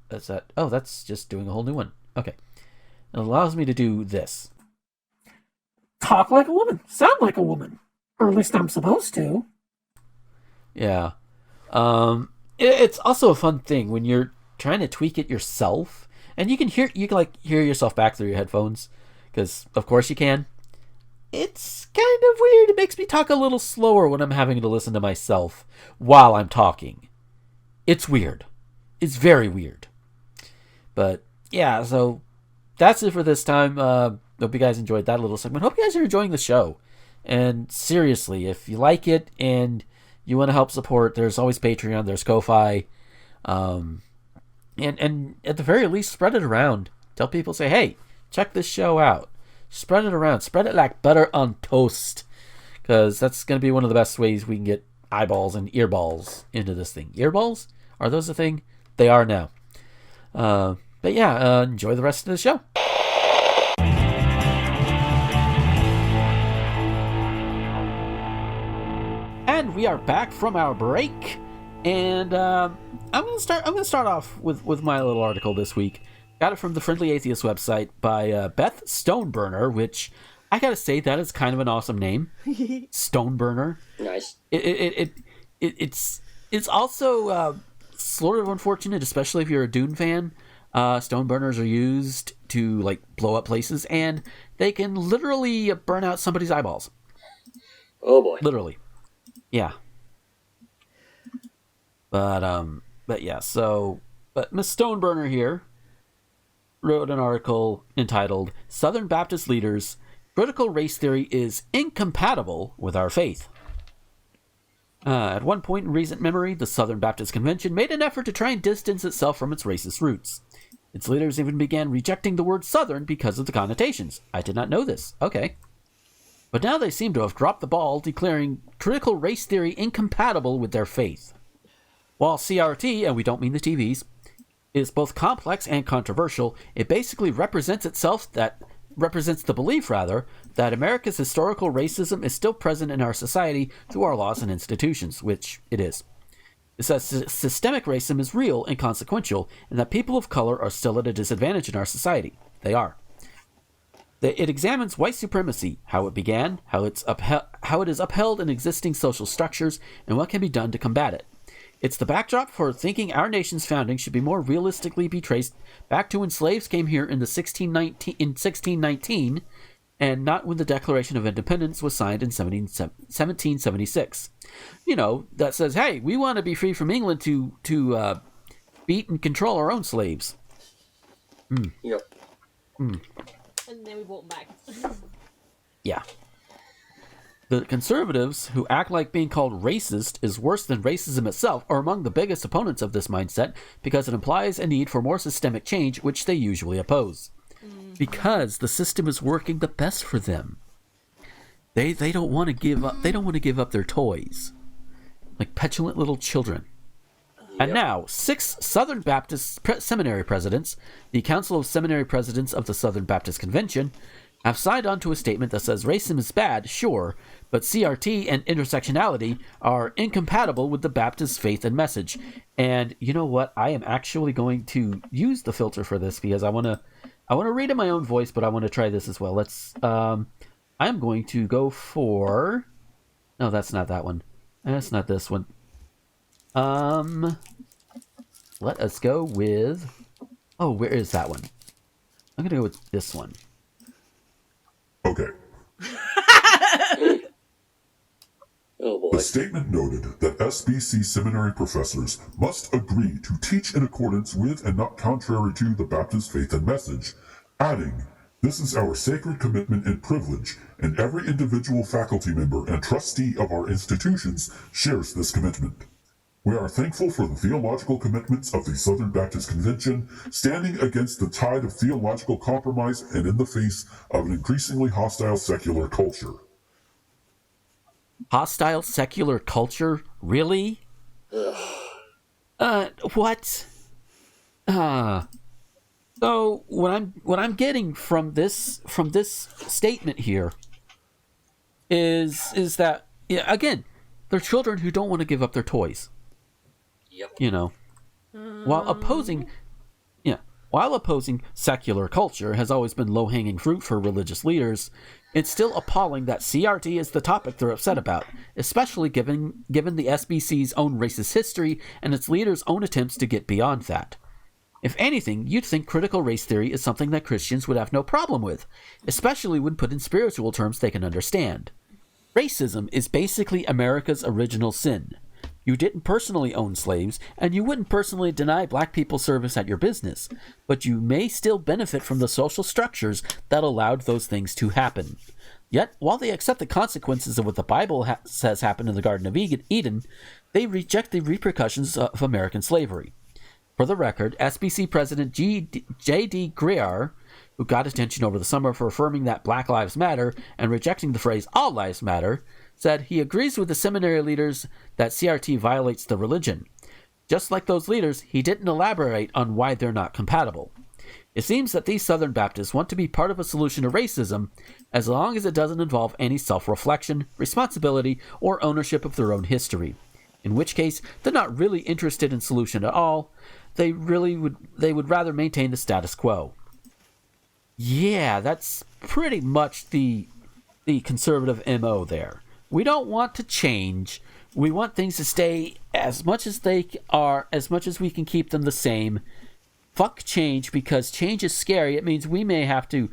That's that. Oh, that's just doing a whole new one. Okay. It allows me to do this. Talk like a woman. Sound like a woman. Or at least I'm supposed to. Yeah. It's also a fun thing when you're trying to tweak it yourself, and you can hear yourself back through your headphones, because of course you can. It's kind of weird. It makes me talk a little slower when I'm having to listen to myself while I'm talking. It's weird. It's very weird. But yeah, so that's it for this time. Hope you guys enjoyed that little segment. Hope you guys are enjoying the show. And seriously, if you like it and you want to help support, there's always Patreon, there's Ko-Fi. And at the very least, spread it around. Tell people, say, hey, check this show out. Spread it around. Spread it like butter on toast. Because that's going to be one of the best ways we can get eyeballs and earballs into this thing. Earballs? Are those a thing? They are now. But yeah, enjoy the rest of the show. And we are back from our break. And I'm gonna start off with my little article this week. Got it from the Friendly Atheist website by Beth Stoneburner, which I gotta say that is kind of an awesome name. Stoneburner. Nice. It's also sort of unfortunate, especially if you're a Dune fan. Stone burners are used to like blow up places, and they can literally burn out somebody's eyeballs. Oh boy. Literally. Yeah. But yeah, but Miss Stoneburner here wrote an article entitled Southern Baptist Leaders, Critical Race Theory is Incompatible with Our Faith. At one point in recent memory, the Southern Baptist Convention made an effort to try and distance itself from its racist roots. Its leaders even began rejecting the word Southern because of the connotations. I did not know this. Okay. But now they seem to have dropped the ball, declaring critical race theory incompatible with their faith. While CRT, and we don't mean the TVs, is both complex and controversial, it basically represents the belief, that America's historical racism is still present in our society through our laws and institutions, which it is. It says systemic racism is real and consequential, and that people of color are still at a disadvantage in our society. They are. It examines white supremacy, how it began, how it is upheld in existing social structures, and what can be done to combat it. It's the backdrop for thinking our nation's founding should be more realistically be traced back to when slaves came here in 1619, and not when the Declaration of Independence was signed in 1776. You know, that says, hey, we want to be free from England to beat and control our own slaves. Yep. And then we brought them back. Yeah. The conservatives, who act like being called racist is worse than racism itself, are among the biggest opponents of this mindset because it implies a need for more systemic change, which they usually oppose. Because the system is working the best for them. They don't want to give up. They don't want to give up their toys, like petulant little children. Yep. And now, 6 Southern Baptist seminary presidents, the Council of Seminary Presidents of the Southern Baptist Convention, have signed on to a statement that says racism is bad, sure, but CRT and intersectionality are incompatible with the Baptist faith and message. And you know what? I am actually going to use the filter for this because I want to read in my own voice, but I want to try this as well. I'm going to go for... No, that's not that one. That's not this one. Let us go with... Oh, where is that one? I'm going to go with this one. Okay. Oh boy. The statement noted that SBC seminary professors must agree to teach in accordance with and not contrary to the Baptist faith and message, adding, "This is our sacred commitment and privilege, and every individual faculty member and trustee of our institutions shares this commitment. We are thankful for the theological commitments of the Southern Baptist Convention, standing against the tide of theological compromise and in the face of an increasingly hostile secular culture." Hostile secular culture? Really? What? So what I'm getting from this statement here is that, yeah, again, they're children who don't want to give up their toys. Yep. You know, While opposing secular culture has always been low-hanging fruit for religious leaders, it's still appalling that CRT is the topic they're upset about, especially given the SBC's own racist history and its leaders' own attempts to get beyond that. If anything, you'd think critical race theory is something that Christians would have no problem with, especially when put in spiritual terms they can understand. Racism is basically America's original sin. You didn't personally own slaves, and you wouldn't personally deny black people service at your business, but you may still benefit from the social structures that allowed those things to happen. Yet, while they accept the consequences of what the Bible says happened in the Garden of Eden, they reject the repercussions of American slavery. For the record, SBC President J.D. Greer, who got attention over the summer for affirming that Black Lives Matter and rejecting the phrase All Lives Matter, said he agrees with the seminary leaders that CRT violates the religion. Just like those leaders, he didn't elaborate on why they're not compatible. It seems that these Southern Baptists want to be part of a solution to racism as long as it doesn't involve any self-reflection, responsibility, or ownership of their own history. In which case, they're not really interested in solution at all. They would rather maintain the status quo. Yeah, that's pretty much the conservative MO there. We don't want to change. We want things to stay as much as they are, as much as we can keep them the same. Fuck change, because change is scary. It means we may have to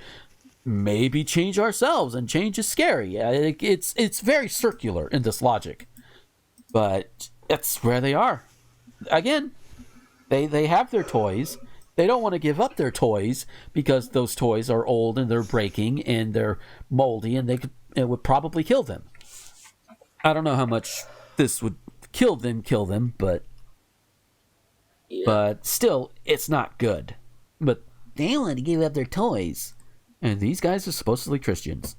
maybe change ourselves, and change is scary. It's very circular in this logic. But that's where they are. Again, they have their toys. They don't want to give up their toys because those toys are old and they're breaking and they're moldy and it would probably kill them. I don't know how much this would kill them, but still, it's not good. But they want to give up their toys, and these guys are supposedly Christians.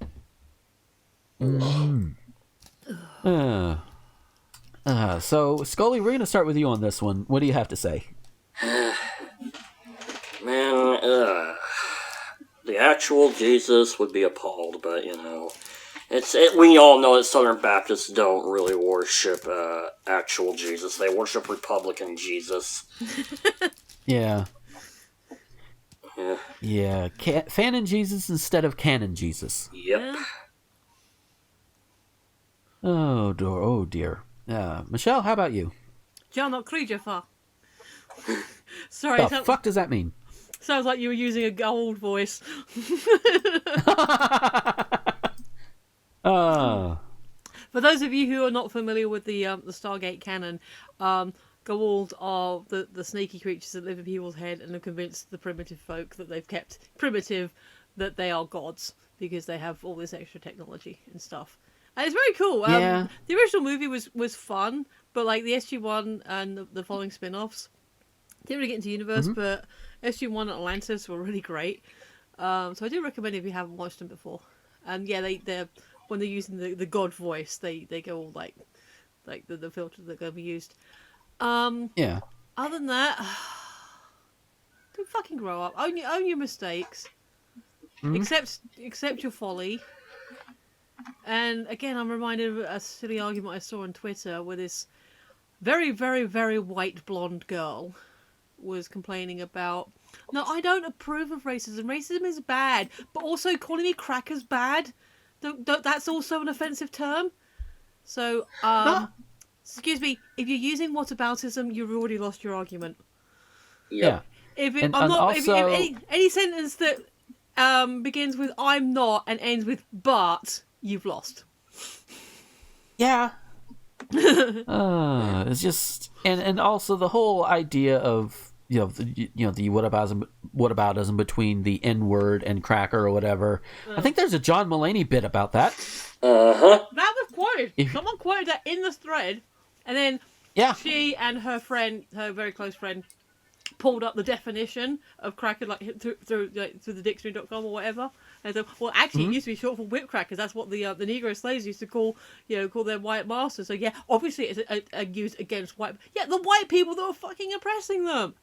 So, Scully, we're going to start with you on this one. What do you have to say? Man, the actual Jesus would be appalled, but, we all know that Southern Baptists don't really worship actual Jesus. They worship Republican Jesus. Yeah. Fanon Jesus instead of canon Jesus. Yep. Oh dear. Michelle, how about you? Jarnock Creejafa. Sorry. The fuck does that mean? Sounds like you were using a gold voice. For those of you who are not familiar with the Stargate canon, Goa'uld are the sneaky creatures that live in people's head and have convinced the primitive folk that they've kept primitive that they are gods because they have all this extra technology and stuff. And it's very cool. Yeah. The original movie was fun, but like the SG-1 and the following spin-offs didn't really get into the universe, but SG-1 and Atlantis were really great. So I do recommend if you haven't watched them before. And yeah, they're when they're using the god voice, they go all like the filters that are going to be used. Yeah. Other than that, don't fucking grow up. Own your mistakes. Accept your folly. And again, I'm reminded of a silly argument I saw on Twitter where this very, very, very white blonde girl was complaining about, no, I don't approve of racism. Racism is bad, but also calling me crackers bad. That's also an offensive term. So, excuse me, if you're using whataboutism, you've already lost your argument. Yeah. If any sentence that begins with "I'm not" and ends with "but," you've lost. Yeah. It's just, and also the whole idea of the whataboutism between the N-word and cracker or whatever. I think there's a John Mulaney bit about that. That was quoted. Someone quoted that in the thread, and then she and her friend, her very close friend, pulled up the definition of cracker through the dictionary.com or whatever. And so, well, actually, it used to be short for whip crackers. That's what the Negro slaves used to call their white masters. So yeah, obviously it's used against white. Yeah, the white people that were fucking oppressing them.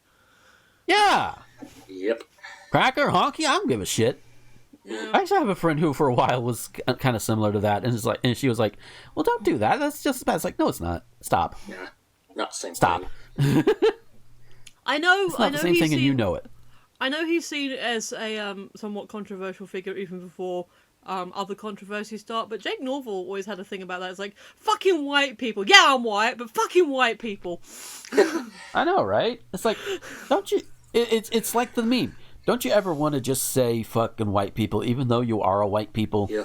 Yeah. Yep. Cracker, honky, I don't give a shit. Yeah. I actually have a friend who for a while was kind of similar to that, and she was like, "Well, don't do that. That's just as bad." It's like, no, it's not. Stop. Yeah. Not the same Stop. thing. I know. It's not the same thing, and you know it. I know he's seen as a somewhat controversial figure even before other controversies start. But Jake Norville always had a thing about that. It's like, fucking white people. Yeah, I'm white, but fucking white people. I know, right? It's like, don't you? It's like the meme. Don't you ever want to just say fucking white people, even though you are a white people? Yeah.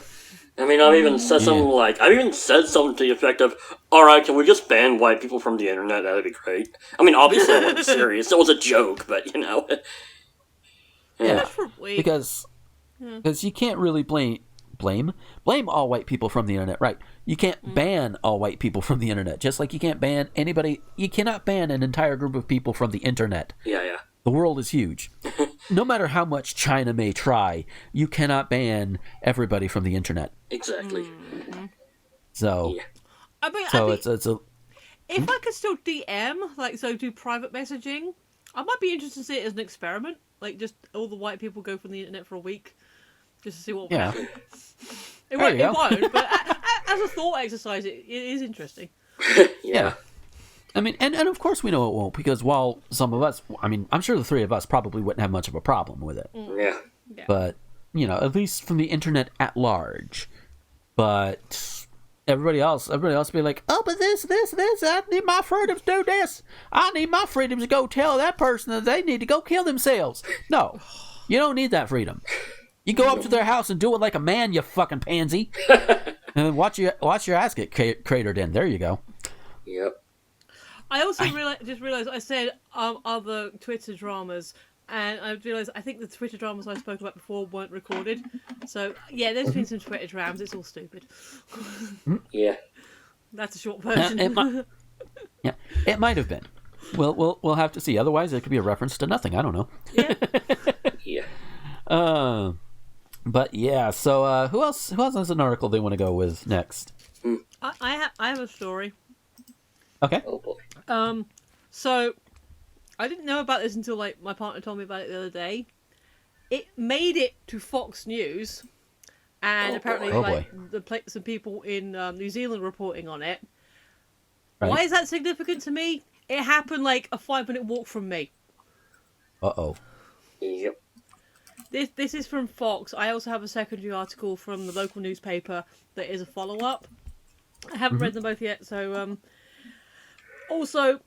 I mean, I've even said something to the effect of, alright, can we just ban white people from the internet? That'd be great. I mean, obviously I wasn't serious. It was a joke, but, you know. Yeah, because you can't really blame all white people from the internet, right? You can't ban all white people from the internet, just like you can't ban anybody. You cannot ban an entire group of people from the internet. Yeah. The world is huge. No matter how much China may try, you cannot ban everybody from the internet. Exactly. So, yeah. I mean, it's a. If I could still DM, do private messaging, I might be interested to see it as an experiment. Like, just all the white people go from the internet for a week, just to see what will happen. It won't, but as a thought exercise, it is interesting. Yeah. I mean, and of course we know it won't, because while some of us, I mean, I'm sure the three of us probably wouldn't have much of a problem with it. Yeah. But, you know, at least from the internet at large. But everybody else be like, oh, but this, I need my freedom to do this. I need my freedom to go tell that person that they need to go kill themselves. No, you don't need that freedom. You go up to their house and do it like a man, you fucking pansy. And then watch your ass get cratered in. There you go. Yep. I also realized I said other Twitter dramas, and I realized I think the Twitter dramas I spoke about before weren't recorded. So yeah, there's been some Twitter drams. It's all stupid. Yeah. That's a short version. It might have been. We'll have to see. Otherwise, it could be a reference to nothing. I don't know. Yeah. Yeah. But yeah. So who else has an article they want to go with next? I have a story. Okay. Oh boy. So I didn't know about this until my partner told me about it the other day. It made it to Fox News, and apparently some people in New Zealand reporting on it. Right. Why is that significant to me? It happened like a 5-minute walk from me. Uh-oh. Yep. This is from Fox. I also have a secondary article from the local newspaper that is a follow-up. I haven't read them both yet, so also,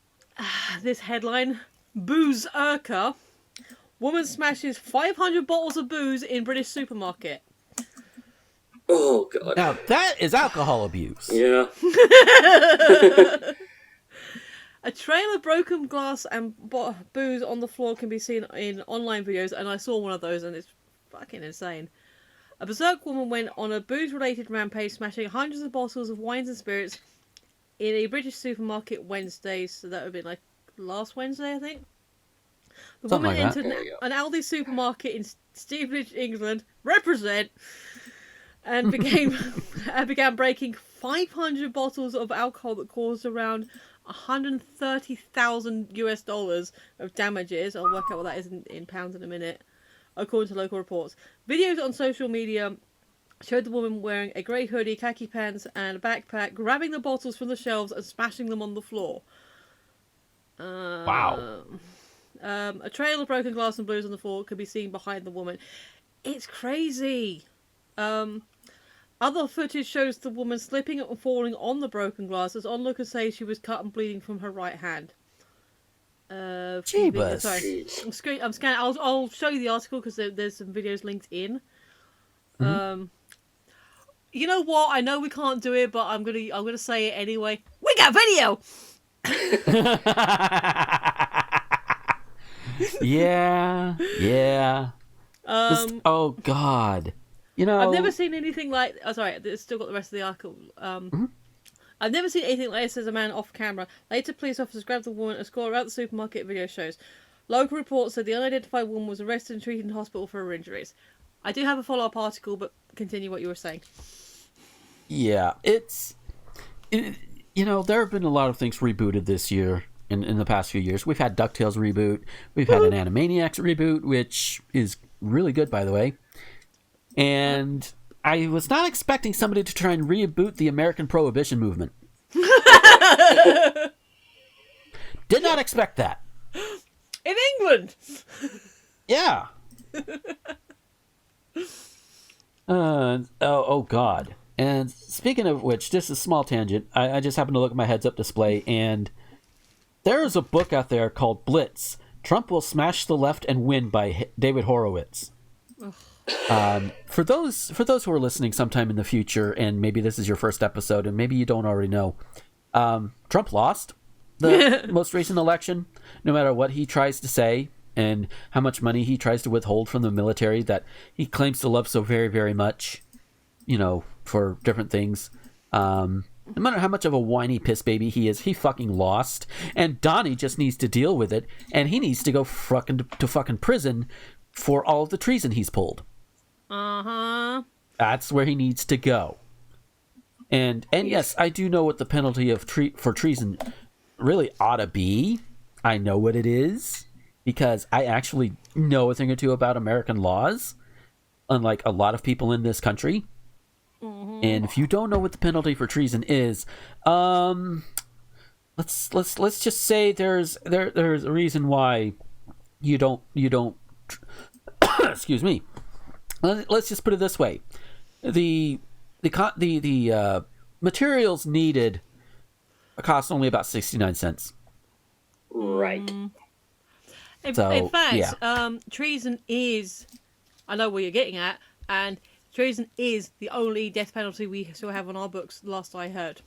this headline, Booze Urca. Woman smashes 500 bottles of booze in British supermarket. Oh, God. Now, that is alcohol abuse. Yeah. A trail of broken glass and booze on the floor can be seen in online videos, and I saw one of those, and it's fucking insane. A berserk woman went on a booze-related rampage, smashing hundreds of bottles of wines and spirits in a British supermarket Wednesday, so that would have been last Wednesday, I think. The woman entered an Aldi supermarket in Stevenage, England, represent, and began breaking 500 bottles of alcohol that caused around $130,000 of damages. I'll work out what that is in pounds in a minute, according to local reports. Videos on social media showed the woman wearing a grey hoodie, khaki pants, and a backpack, grabbing the bottles from the shelves and smashing them on the floor. Wow. A trail of broken glass and blues on the floor could be seen behind the woman. It's crazy. Other footage shows the woman slipping and falling on the broken glass, as onlookers say she was cut and bleeding from her right hand. Jeebus. Sorry, I'm scanning. I'll show you the article because there's some videos linked in. You know what? I know we can't do it, but I'm gonna say it anyway. We got video. Yeah. Oh God. You know, I've never seen anything like. Oh, sorry, it's still got the rest of the article. I've never seen anything like this, says a man off camera. Later, police officers grabbed the woman and escorted her out the supermarket, video shows. Local reports said the unidentified woman was arrested and treated in hospital for her injuries. I do have a follow-up article, but continue what you were saying. Yeah, you know, there have been a lot of things rebooted this year in the past few years. We've had DuckTales reboot. We've had an Animaniacs reboot, which is really good, by the way. And I was not expecting somebody to try and reboot the American Prohibition movement. Did not expect that. In England! Yeah. Oh God. And speaking of which, just a small tangent. I just happened to look at my heads-up display, and there is a book out there called Blitz. Trump Will Smash the Left and Win by David Horowitz. For those who are listening sometime in the future, and maybe this is your first episode, and maybe you don't already know, Trump lost the most recent election. No matter what he tries to say and how much money he tries to withhold from the military that he claims to love so very, very much, for different things. No matter how much of a whiny piss baby he is, he fucking lost. And Donnie just needs to deal with it, and he needs to go to fucking prison for all of the treason he's pulled. Uh-huh. That's where he needs to go. And yes, I do know what the penalty of for treason really ought to be. I know what it is, because I actually know a thing or two about American laws, unlike a lot of people in this country. Mm-hmm. And if you don't know what the penalty for treason is, let's just say there's a reason why you don't excuse me. Let's just put it this way: the materials needed cost only about 69 cents. Right. In So, fact, yeah. treason is, I know where you're getting at, and treason is the only death penalty we still have on our books, last I heard.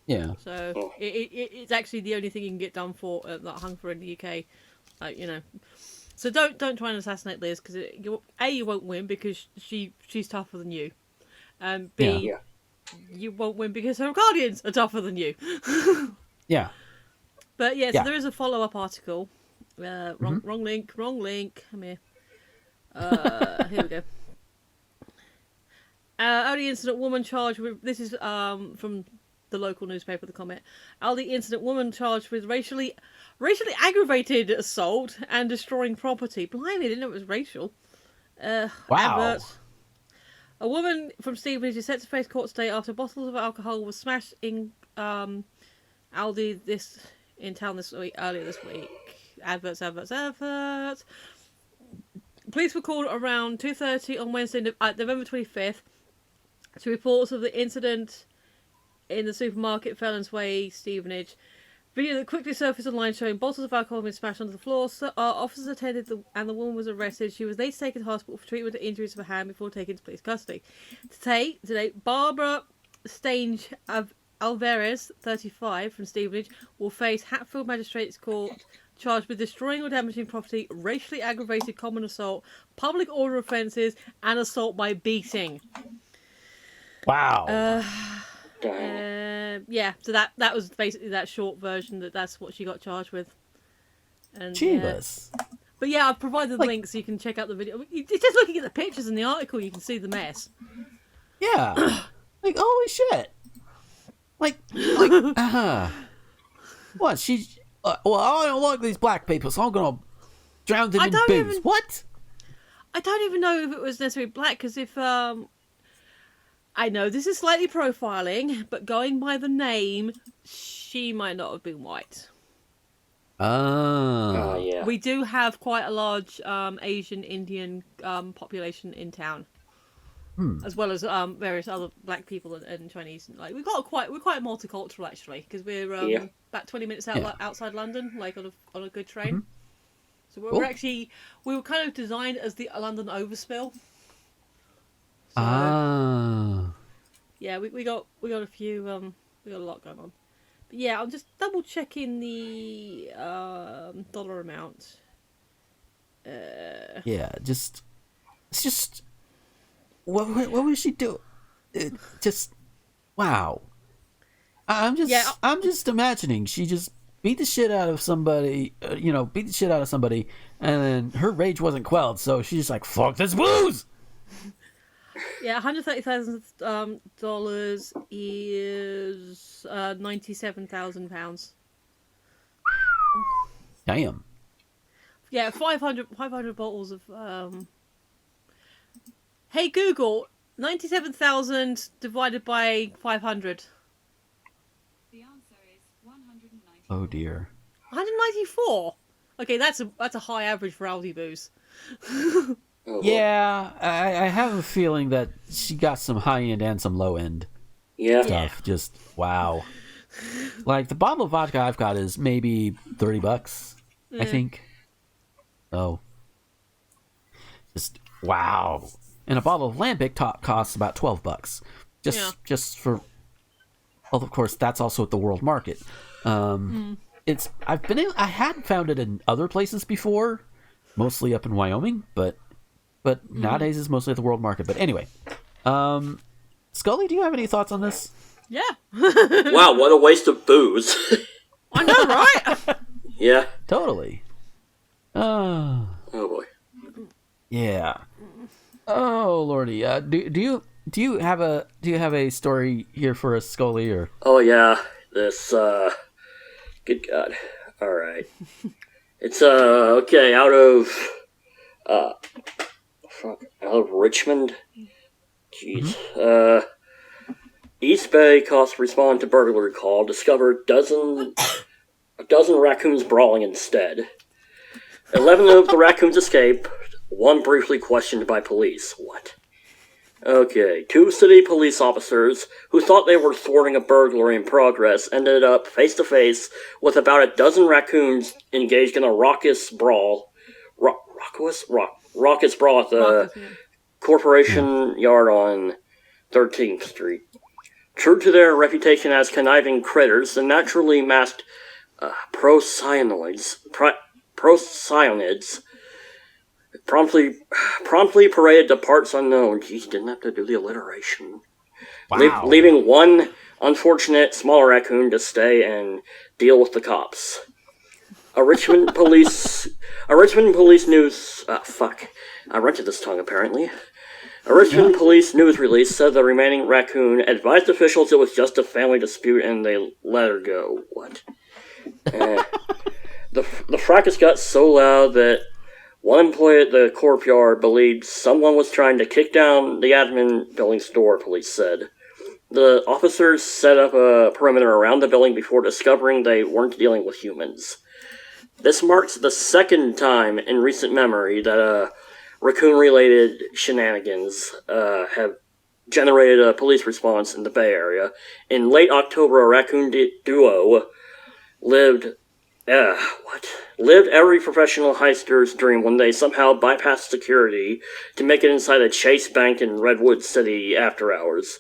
Yeah. So it's actually the only thing you can get done for that hung for in the UK, So don't try and assassinate Liz, because you won't win because she's tougher than you, and B, you won't win because her guardians are tougher than you. Yeah. But so there is a follow-up article. Wrong link. Come here. Here we go. Only incident woman charged with, this is from the local newspaper, the comment. Aldi incident woman charged with racially aggravated assault and destroying property. Blimey, I didn't know it was racial. Wow. Adverts. A woman from Stevenage is set to face court today after bottles of alcohol were smashed in Aldi in town earlier this week. Adverts. Police were called around 2:30 on Wednesday, November 25th, to reports of the incident in the supermarket Felons Way, Stevenage. Video that quickly surfaced online showing bottles of alcohol being smashed onto the floor. Officers attended and the woman was arrested. She was later taken to hospital for treatment of injuries to her hand before taken to police custody. Today, Barbara Stange Alvarez, 35, from Stevenage, will face Hatfield Magistrates Court charged with destroying or damaging property, racially aggravated common assault, public order offences, and assault by beating. Wow. So that was basically that short version. That's what she got charged with. And, Jesus. But yeah, I've provided the link so you can check out the video. Just looking at the pictures in the article, you can see the mess. Yeah. Holy shit. What? She? Well, I don't like these black people, so I'm gonna drown them in booze. What? I don't even know if it was necessarily black, because if I know this is slightly profiling, but going by the name, she might not have been white. Oh. Yeah. We do have quite a large Asian Indian population in town, as well as various other black people and Chinese. We're quite multicultural, actually, because we're about 20 minutes outside London, on a good train. Mm-hmm. So we were kind of designed as the London overspill. So, yeah, we got a few we got a lot going on. But yeah, I'm just double checking the dollar amount. It's just what was she doing? Just wow. I'm just imagining she just beat the shit out of somebody, and then her rage wasn't quelled, so she's just like, fuck this booze. Yeah, $130,000 is £97,000. Damn. Yeah, 500 bottles of. Hey Google, 97,000 divided by 500. The answer is 190. Oh dear. 194. Okay, that's a high average for Aldi booze. Oh, Yeah, I have a feeling that she got some high end and some low end yeah. stuff. Just wow. Like the bottle of vodka I've got is maybe $30, I think. Oh, just wow. And a bottle of lambic costs about $12. Just for. Well, of course, that's also at the world market. I had found it in other places before, mostly up in Wyoming, but nowadays it's mostly at the world market. But anyway, Scully, do you have any thoughts on this? Yeah. Wow, what a waste of booze. I know, right? Yeah. Totally. Oh boy. Yeah. Oh lordy. Do you have a story here for us, Scully? Or Oh yeah. This good God. Alright. It's okay, out of Richmond. Jeez. East Bay cops respond to burglary call, discovered a dozen raccoons brawling instead. 11 of the raccoons escaped, one briefly questioned by police. What? Okay, 2 city police officers who thought they were thwarting a burglary in progress ended up face-to-face with about a dozen raccoons engaged in a raucous brawl. Raucous brawl at the Corporation Yard on 13th Street. True to their reputation as conniving critters, the naturally masked procyonids promptly paraded to parts unknown. Geez, didn't have to do the alliteration. wow. Leaving one unfortunate smaller raccoon to stay and deal with the cops. A Richmond police news... I rented this tongue, apparently. A Richmond police news release said the remaining raccoon advised officials it was just a family dispute and they let her go. What? The fracas got so loud that one employee at the corp yard believed someone was trying to kick down the admin building's door, police said. The officers set up a perimeter around the building before discovering they weren't dealing with humans. This marks the second time in recent memory that raccoon-related shenanigans have generated a police response in the Bay Area. In late October, a raccoon duo lived every professional heister's dream when they somehow bypassed security to make it inside a Chase Bank in Redwood City after hours.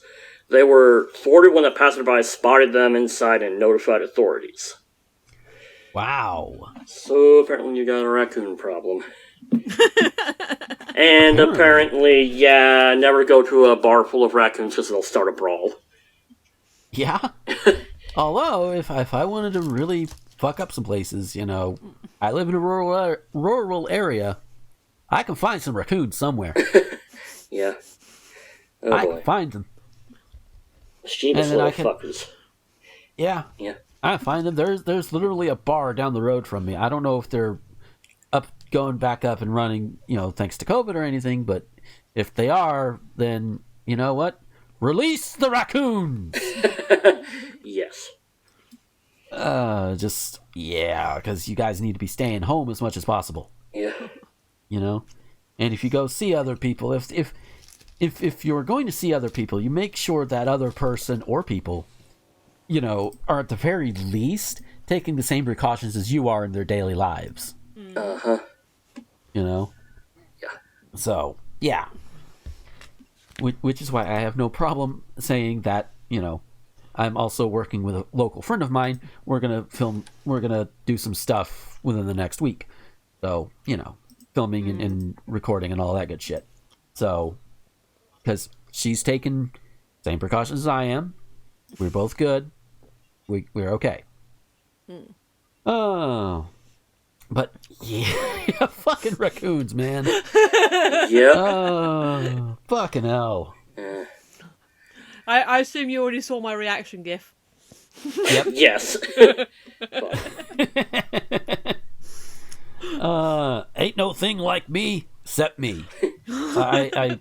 They were thwarted when a passerby spotted them inside and notified authorities. Wow. So apparently you got a raccoon problem. And apparently, never go to a bar full of raccoons because they'll start a brawl. Yeah. Although, if I wanted to really fuck up some places, I live in a rural area, I can find some raccoons somewhere. Yeah. Oh, I boy. can find them. Mischievous little fuckers. Yeah. Yeah. I find them. There's literally a bar down the road from me. I don't know if they're going back up and running, thanks to COVID or anything, but if they are, then you know what? Release the raccoons! Yes. Because you guys need to be staying home as much as possible. Yeah. And if you go see other people, if you're going to see other people, you make sure that other person or people, are at the very least taking the same precautions as you are in their daily lives. Uh-huh. Yeah. So, yeah. Which is why I have no problem saying that, I'm also working with a local friend of mine. We're going to do some stuff within the next week. So, filming and recording and all that good shit. So, because she's taken same precautions as I am. We're both good. We're okay. Oh. But, yeah, fucking raccoons, man. Yep. Oh, fucking hell. I assume you already saw my reaction gif. Yep. Yes. Ain't no thing like me, except me. I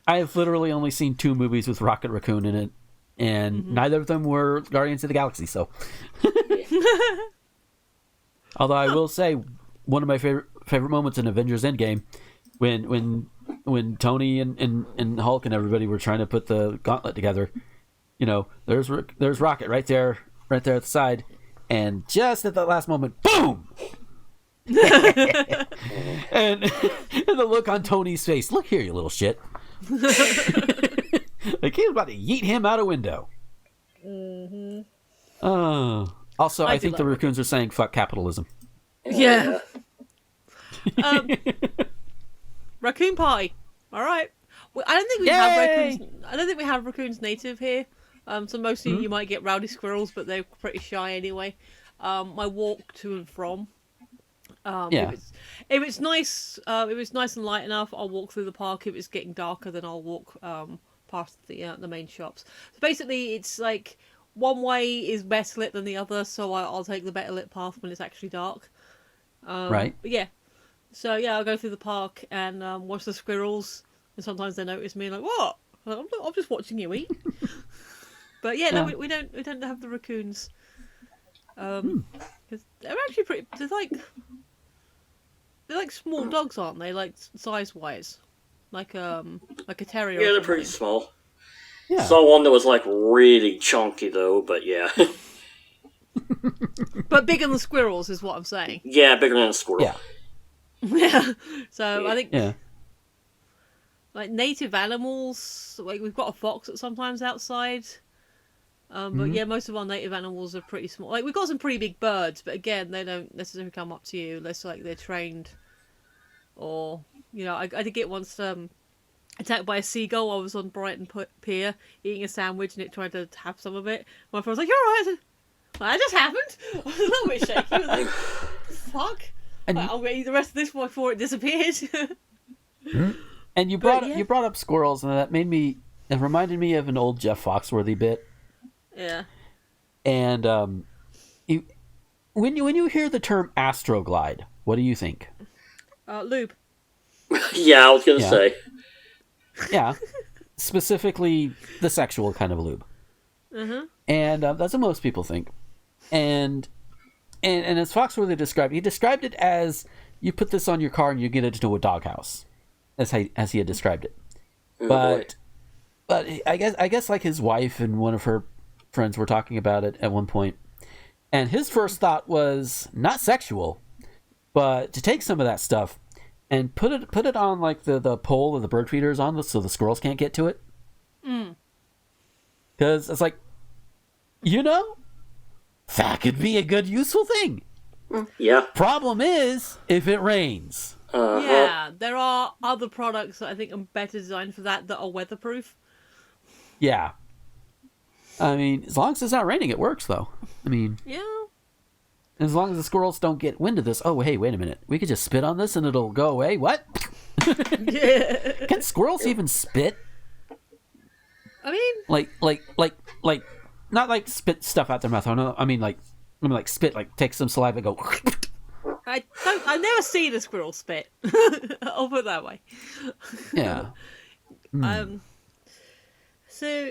have literally only seen 2 movies with Rocket Raccoon in it, and neither of them were Guardians of the Galaxy, so... Although I will say, one of my favorite moments in Avengers Endgame, when Tony and Hulk and everybody were trying to put the gauntlet together, there's Rocket right there at the side, and just at the last moment, boom! and the look on Tony's face. Look here, you little shit. Like he was about to yeet him out a window. Mm-hmm. Also, I think the raccoons are saying "fuck capitalism." Yeah. Raccoon party. All right. Well, I don't think we have raccoons. I don't think we have raccoons native here. So mostly you might get rowdy squirrels, but they're pretty shy anyway. I walk to and from. If it's nice, if it's nice and light enough, I'll walk through the park. If it's getting darker, then I'll walk past the main shops. So basically, it's like one way is better lit than the other, so I'll take the better lit path when it's actually dark. Right. But yeah. So yeah, I'll go through the park and watch the squirrels, and sometimes they notice me like, "What? I'm just watching you eat." But yeah, no, we don't have the raccoons. Because they're actually pretty. They're like small dogs, aren't they? Like size wise, like a terrier. Yeah, they're pretty small. Yeah. Saw one that was like really chunky though, but yeah. But bigger than squirrels is what I'm saying. Yeah, bigger than a squirrel. Yeah. Yeah. So I think Yeah. like native animals, like we've got a fox that sometimes outside. But yeah, most of our native animals are pretty small. Like we've got some pretty big birds, but again, they don't necessarily come up to you unless like they're trained. Or I did get once attacked by a seagull. I was on Brighton Pier eating a sandwich, and it tried to have some of it. My friend was like, "You're all right." That just happened. I was a little bit shaky. I was like, "Fuck." And I'll get you the rest of this before it disappeared. And you brought up squirrels, and it reminded me of an old Jeff Foxworthy bit. Yeah. And when you hear the term astroglide, what do you think? Lube. Yeah, I was gonna say. Yeah, specifically the sexual kind of lube. Mm-hmm. And that's what most people think. And as Foxworthy described it as you put this on your car and you get it into a doghouse, as he had described it. But I guess like his wife and one of her friends were talking about it at one point, and his first thought was not sexual, but to take some of that stuff and put it on like the pole that the bird feeder is on, so the squirrels can't get to it. Because it's like, that could be a good useful thing. Yeah. Problem is if it rains. Yeah, there are other products that I think are better designed for that are weatherproof. Yeah. I mean, as long as it's not raining, it works, though. I mean... Yeah. As long as the squirrels don't get wind of this. Oh, hey, wait a minute. We could just spit on this and it'll go away? What? Can squirrels even spit? I mean... Like... Not like spit stuff out their mouth. I mean, like spit, like take some saliva and go... I've never seen a squirrel spit. I'll put it that way. Yeah. So...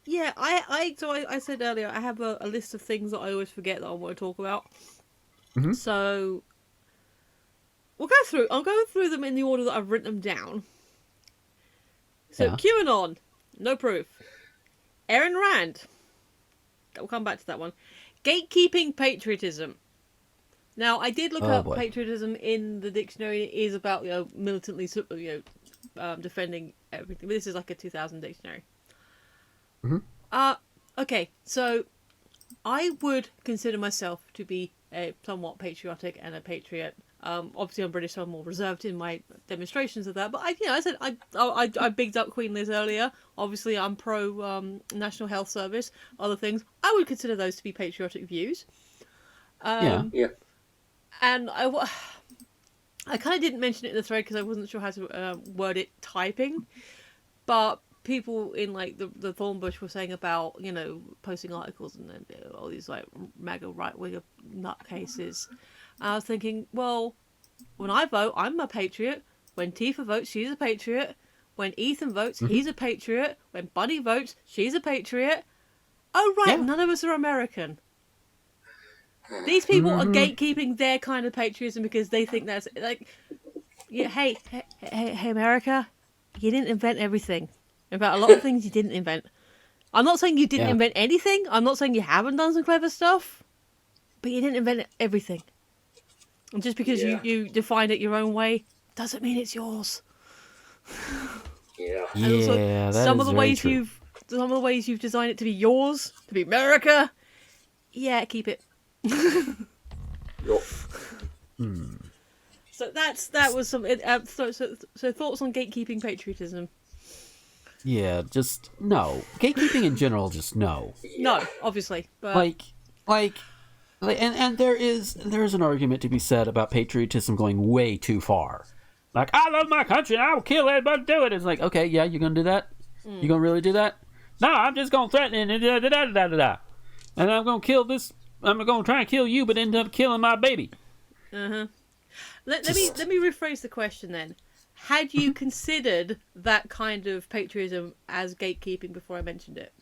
Yeah, I said earlier, I have a list of things that I always forget that I want to talk about. Mm-hmm. So, I'll go through them in the order that I've written them down. So, QAnon, no proof. Ayn Rand, we'll come back to that one. Gatekeeping patriotism. Now, I did look up patriotism in the dictionary. It is about, militantly, defending everything. But this is like a 2000 dictionary. Okay, so I would consider myself to be a somewhat patriotic and a patriot. Obviously, I'm British, so I'm more reserved in my demonstrations of that. But I said I bigged up Queen Liz earlier. Obviously, I'm pro National Health Service. Other things, I would consider those to be patriotic views. Yeah. And I kind of didn't mention it in the thread because I wasn't sure how to word it typing, but people in like the Thornbush were saying about posting articles and then all these like MAGA right wing nutcases. I was thinking, well, when I vote, I'm a patriot. When Tifa votes, she's a patriot. When Ethan votes, he's a patriot. When Buddy votes, she's a patriot. Oh right, none of us are American. These people are gatekeeping their kind of patriotism because they think that's like, yeah. Hey, America, you didn't invent everything. In fact, a lot of things you didn't invent. I'm not saying you didn't invent anything. I'm not saying you haven't done some clever stuff, but you didn't invent everything. And just because you define it your own way doesn't mean it's yours. Yeah. And also, that some is of the very ways true. some of the ways you've designed it to be yours, to be America. Yeah, keep it. Yup. So that was some. So thoughts on gatekeeping patriotism? Yeah, just no. Gatekeeping in general, just no. No, obviously, but And there's an argument to be said about patriotism going way too far. Like, I love my country and I will kill anybody to do it. It's like, okay, yeah, you're gonna do that? You gonna really do that? No, I'm just gonna threaten it and and I'm gonna kill this. I'm gonna try and kill you, but end up killing my baby. Let me rephrase the question then. Had you considered that kind of patriotism as gatekeeping before I mentioned it?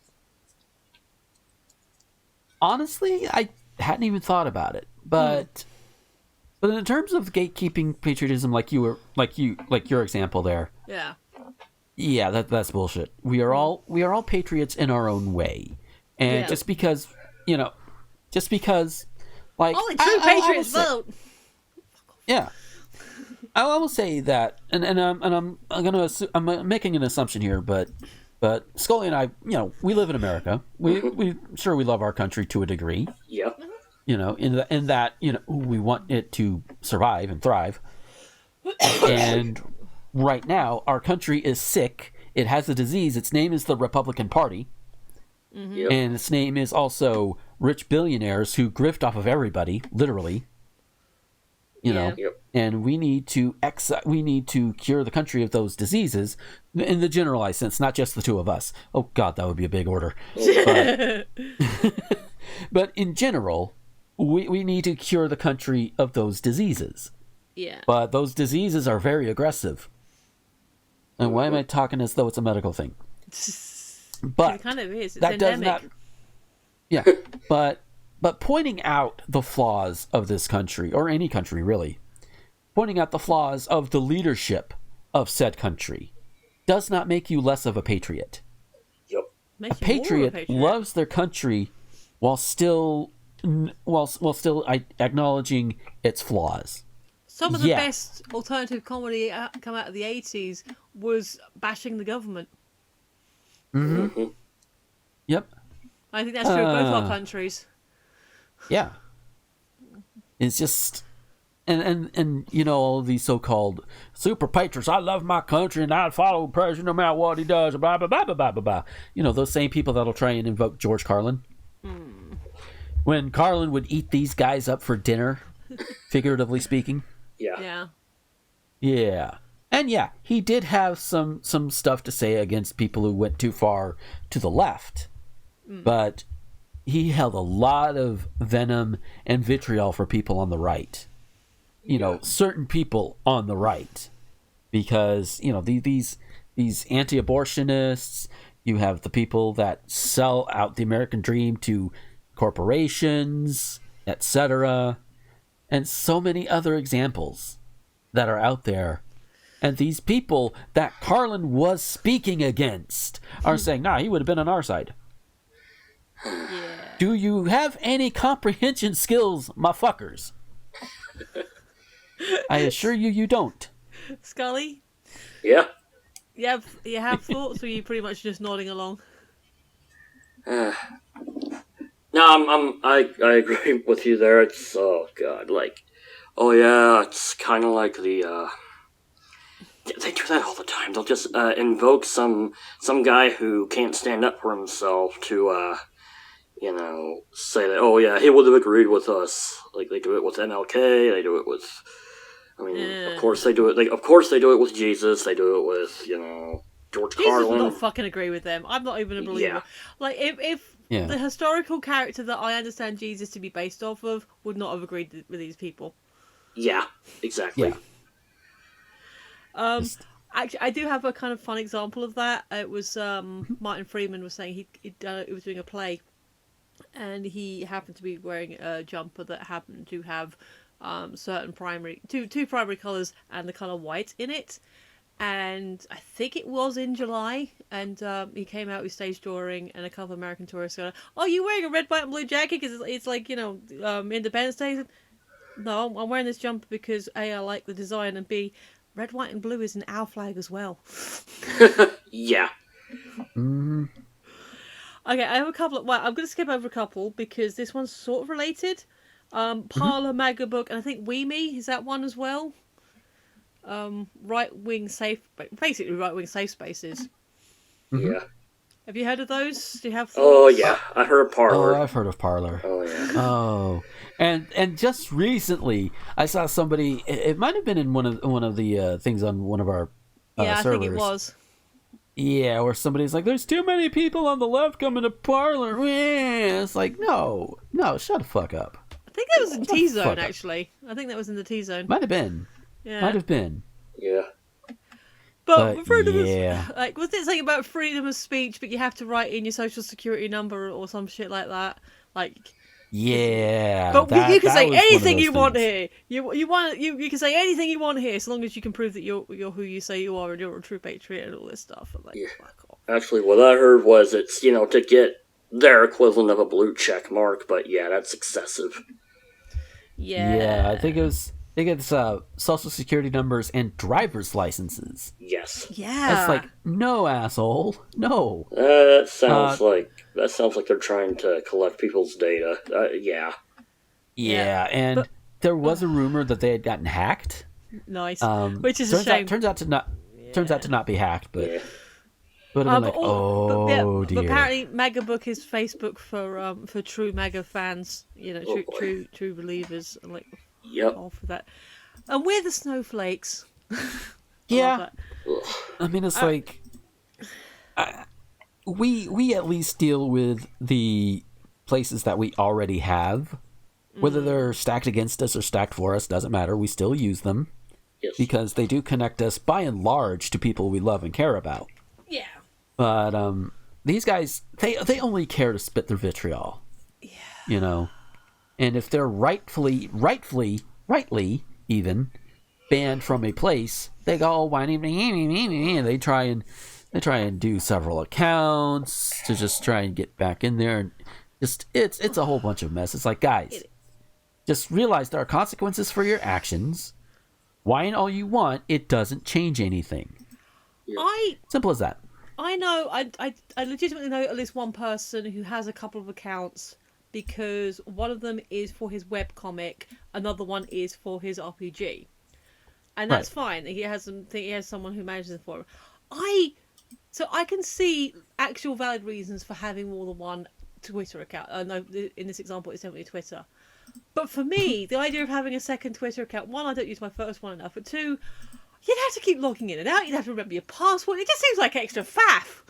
Honestly, I hadn't even thought about it, but in terms of gatekeeping patriotism, like your example there, yeah, that's bullshit. We are all patriots in our own way, and just because like only true patriots vote. Yeah, I will say that, and I'm making an assumption here, but Scully and I, we live in America. We love our country to a degree. Yeah. In that we want it to survive and thrive. And right now, our country is sick. It has a disease. Its name is the Republican Party. Yep. And its name is also rich billionaires who grift off of everybody, literally. Yep. And we need to cure the country of those diseases in the generalized sense, not just the two of us. Oh God, that would be a big order. But in general, we need to cure the country of those diseases. Yeah. But those diseases are very aggressive. And why am I talking as though it's a medical thing? But it kind of is. It's that endemic. does not. Yeah, but pointing out the flaws of this country, or any country really, pointing out the flaws of the leadership of said country, does not make you less of a patriot. Yep. Makes A you more of patriot loves their country while still acknowledging its flaws. Some of the best alternative comedy come out of the 80s was bashing the government. Mm-hmm. Yep. I think that's true of both our countries. Yeah. It's just and all of these so-called super patriots, I love my country and I'd follow the president no matter what he does, blah blah blah blah blah blah. Those same people that'll try and invoke George Carlin. When Carlin would eat these guys up for dinner, figuratively speaking. Yeah. Yeah. And yeah, he did have some stuff to say against people who went too far to the left. But he held a lot of venom and vitriol for people on the right. Certain people on the right. Because, these anti-abortionists, you have the people that sell out the American dream to corporations, etc. And so many other examples that are out there. And these people that Carlin was speaking against are saying, nah, he would have been on our side. Yeah. Do you have any comprehension skills, my fuckers? I assure you don't. Scully? Yeah. You have thoughts, or are you pretty much just nodding along? No, I agree with you there. It's, oh God, it's kind of like the, they do that all the time. They'll just, invoke some guy who can't stand up for himself to, say that, oh yeah, he would have agreed with us. Like, they do it with MLK, they do it with, of course they do it, of course they do it with Jesus, they do it with, George Jesus Carlin. would not fucking agree with them. I'm not even a believer. Yeah. Like, if the historical character that I understand Jesus to be based off of would not have agreed with these people. Yeah, exactly. Yeah. Actually, I do have a kind of fun example of that. It was Martin Freeman was saying he was doing a play, and he happened to be wearing a jumper that happened to have certain two primary colours and the colour white in it. And I think it was in July, and he came out with stage drawing, and a couple of American tourists go, "Oh, you wearing a red, white, and blue jacket? Because it's like, Independence Day." No, I'm wearing this jumper because A, I like the design, and B, red, white, and blue is an our flag as well. Yeah. Mm-hmm. Okay, I have a couple of... Well, I'm going to skip over a couple because this one's sort of related. Parler, Magabook, and I think Weemy, is that one as well? Right-wing safe spaces. Yeah. Have you heard of those? Do you have thoughts? Oh, yeah. I heard of Parler. Oh, I've heard of Parler. Oh, yeah. Oh, and just recently, I saw somebody. It might have been in one of the things on one of our yeah, servers. I think it was. Yeah, where somebody's like, "There's too many people on the left coming to Parler." It's like, no, shut the fuck up. I think that was in T-Zone, actually. I think that was in the T-Zone. Might have been. Yeah. Might have been. Yeah. But freedom yeah. of... was it something about freedom of speech, but you have to write in your social security number or some shit like that? Yeah. But you can say anything you want things. here. You can say anything you want here, so long as you can prove that you're who you say you are and you're a true patriot and all this stuff. And Yeah. fuck off. Actually, what I heard was it's, to get their equivalent of a blue check mark, but yeah, that's excessive. Yeah. Yeah, I think it's social security numbers and driver's licenses. Yes. Yeah. That's like, no, asshole, no. That sounds like they're trying to collect people's data. Yeah. Yeah, and there was a rumor that they had gotten hacked. Nice. Which is a shame. Turns out to not be hacked, but Yeah. would have been like, dear. But apparently, Magabook is Facebook for true MAGA fans. True believers, and like, Yep. all for that. And we're the snowflakes. Yeah. I mean, it's like we at least deal with the places that we already have, whether they're stacked against us or stacked for us, doesn't matter. We still use them. Yes. Because they do connect us by and large to people we love and care about. Yeah. But these guys, they only care to spit their vitriol. Yeah. And if they're rightly even banned from a place, they go all whiny, and they try and do several accounts to just try and get back in there, and just it's a whole bunch of mess. It's like, guys, just realize there are consequences for your actions. Whine all you want, it doesn't change anything. Simple as that. I know. I legitimately know at least one person who has a couple of accounts, because one of them is for his webcomic, another one is for his RPG, and that's fine. He has someone who manages it for him. So I can see actual valid reasons for having more than one Twitter account. No, in this example, it's definitely Twitter. But for me, the idea of having a second Twitter account, one, I don't use my first one enough, but two, you'd have to keep logging in and out. You'd have to remember your password. It just seems like extra faff.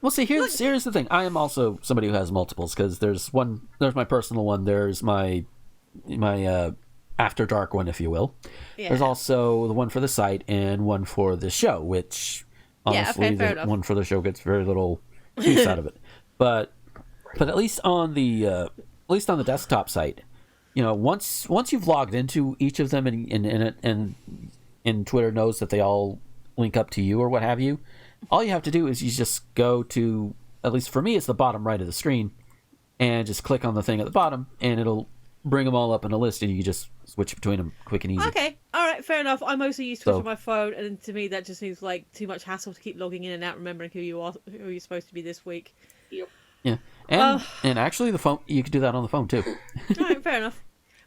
Well, see, here's the thing. I am also somebody who has multiples, because there's my personal one, there's my After Dark one, if you will. Yeah. There's also the one for the site and one for the show, which honestly, the one for the show gets very little use out of it. But at least on the desktop site, once you've logged into each of them and Twitter knows that they all link up to you or what have you, all you have to do is you just go to, at least for me, it's the bottom right of the screen, and just click on the thing at the bottom, and it'll bring them all up in a list, and you can just switch between them quick and easy. Okay, all right, fair enough. I mostly use Twitter on my phone, and to me that just seems like too much hassle to keep logging in and out, remembering who you're supposed to be this week. Yep. Yeah, and actually the phone, you can do that on the phone too. All right, fair enoff.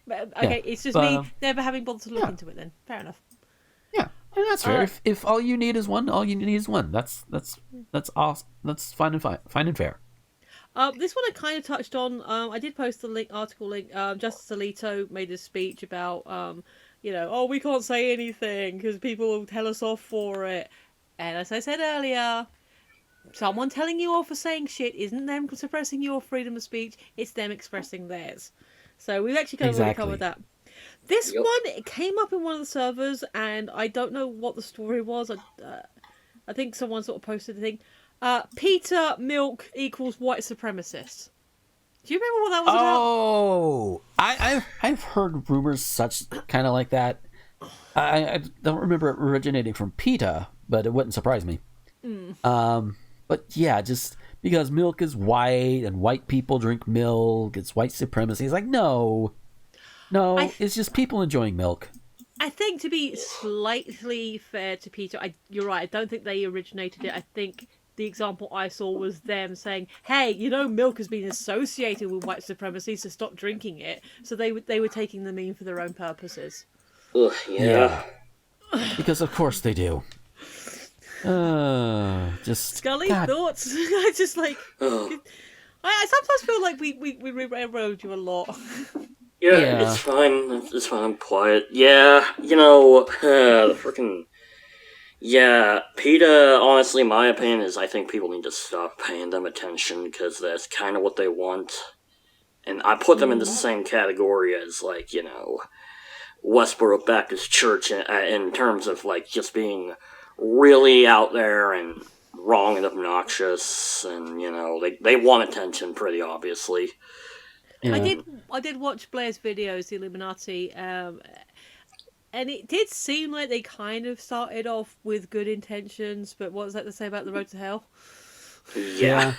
But, okay, it's just me never having bothered to look into it. Then fair enough. Yeah, and that's fair. If all you need is one, all you need is one. That's awesome. That's fine and fair. This one I kind of touched on. I did post the article link. Justice Alito made a speech about, we can't say anything because people will tell us off for it. And as I said earlier, someone telling you off for saying shit isn't them suppressing your freedom of speech. It's them expressing theirs. So we've actually kind of already covered that. This one, it came up in one of the servers, and I don't know what the story was. I think someone sort of posted the thing. Peter Milk equals white supremacist. Do you remember what that was about? Oh, I've heard rumors such kind of like that. I don't remember it originating from PETA, but it wouldn't surprise me. But yeah, just because milk is white and white people drink milk, it's white supremacy. It's like, no, it's just people enjoying milk. I think, to be slightly fair to PETA, you're right. I don't think they originated it. I think the example I saw was them saying, "Hey, milk has been associated with white supremacy, so stop drinking it." So they were taking the meme for their own purposes. Ugh, yeah. Because of course they do. Just Scully, God. thoughts? I just like. I sometimes feel like we railroad you a lot. Yeah, it's fine. It's fine. I'm quiet. Yeah, the freaking. Yeah, PETA, honestly, my opinion is I think people need to stop paying them attention because that's kind of what they want. And I put them in the same category as, like, Westboro Baptist Church in terms of, like, just being really out there and wrong and obnoxious, and, they want attention pretty obviously. Yeah. I did watch Blair's videos, the Illuminati, and it did seem like they kind of started off with good intentions, but what was that to say about the road to hell? Yeah.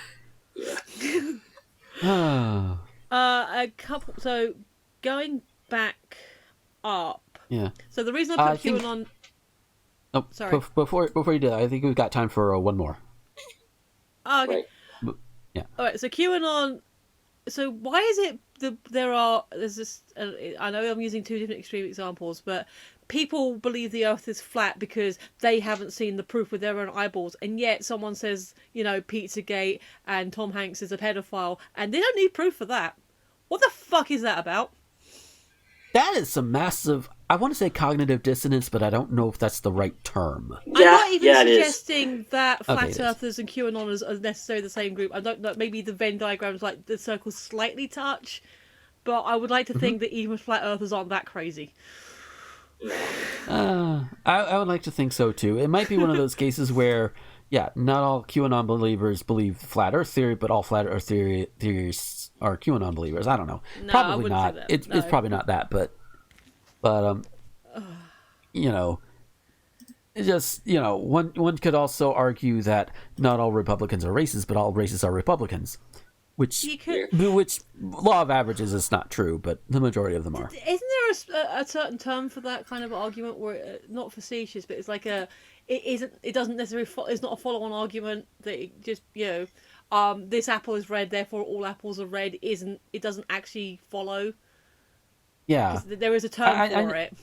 A couple. So going back up. Yeah. So the reason I put think... QAnon. Oh, sorry. Before you do that, I think we've got time for one more. Oh, okay. Right. Yeah. All right. So QAnon. So why is it there's this? I know I'm using two different extreme examples, but people believe the Earth is flat because they haven't seen the proof with their own eyeballs, and yet someone says, Pizzagate and Tom Hanks is a pedophile, and they don't need proof for that. What the fuck is that about? That is some massive, I want to say cognitive dissonance, but I don't know if that's the right term. I'm not even it is. suggesting that flat Okay, earthers and QAnoners are necessarily the same group. I don't know, maybe the Venn diagrams, like the circles slightly touch, but I would like to think that even flat earthers aren't that crazy. I would like to think so too. It might be one of those cases where, not all QAnon believers believe flat Earth theory, but all flat Earth theories are QAnon believers. I don't know. No, Probably not. It's No. probably not that, but it's just one could also argue that not all Republicans are racist, but all racists are Republicans. Which law of averages is not true, but the majority of them are. Isn't there a certain term for that kind of argument where not facetious, but it's like it doesn't necessarily it's not a follow-on argument that it just this apple is red, therefore all apples are red. It doesn't actually follow. Yeah, there is a term for it.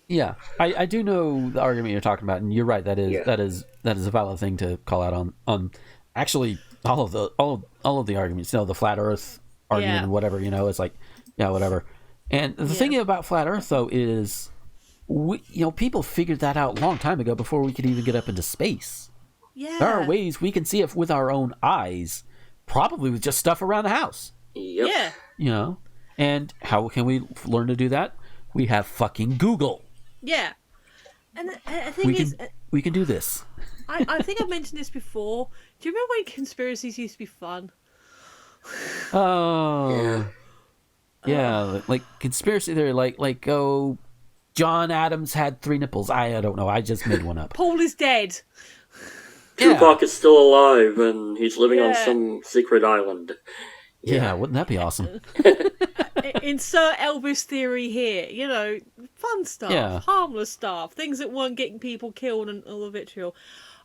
Yeah, I do know the argument you're talking about, and you're right. That is a valid thing to call out on actually all of the arguments. The flat Earth argument and whatever. It's like whatever. And the thing about flat Earth though is, people figured that out a long time ago before we could even get up into space. Yeah, there are ways we can see it with our own eyes, probably with just stuff around the house. Yep. Yeah. And how can we learn to do that? We have fucking Google. Yeah. And the thing is, we can do this. I think I've mentioned this before. Do you remember when conspiracies used to be fun? Oh. Yeah, like conspiracy theory, like John Adams had 3 nipples. I don't know. I just made one up. Paul is dead. Tupac is still alive, and he's living on some secret island. Yeah, wouldn't that be awesome? Insert Elvis theory here. Fun stuff, harmless stuff, things that weren't getting people killed and all the vitriol.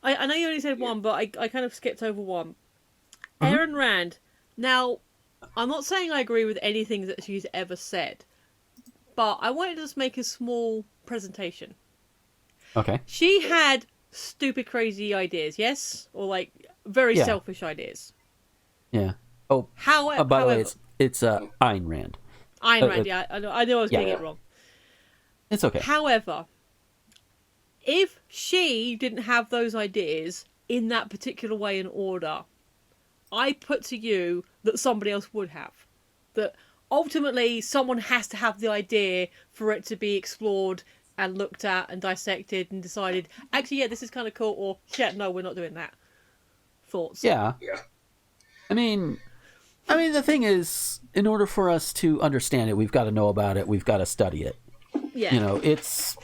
I know you only said one, but I kind of skipped over one. Ayn Rand. Now, I'm not saying I agree with anything that she's ever said, but I wanted to just make a small presentation. Okay. She had stupid, crazy ideas, yes? Or, very selfish ideas. Yeah. Oh, however, by the way, it's Ayn Rand. Ayn Rand, yeah. I knew I was getting it wrong. It's okay. However, if she didn't have those ideas in that particular way and order, I put to you that somebody else would have. That ultimately someone has to have the idea for it to be explored and looked at and dissected and decided, actually, this is kind of cool, or, no, we're not doing that. Thoughts? Yeah. Yeah. I mean, I mean, the thing is, in order for us to understand it, we've got to know about it. We've got to study it. Yeah. You know, it's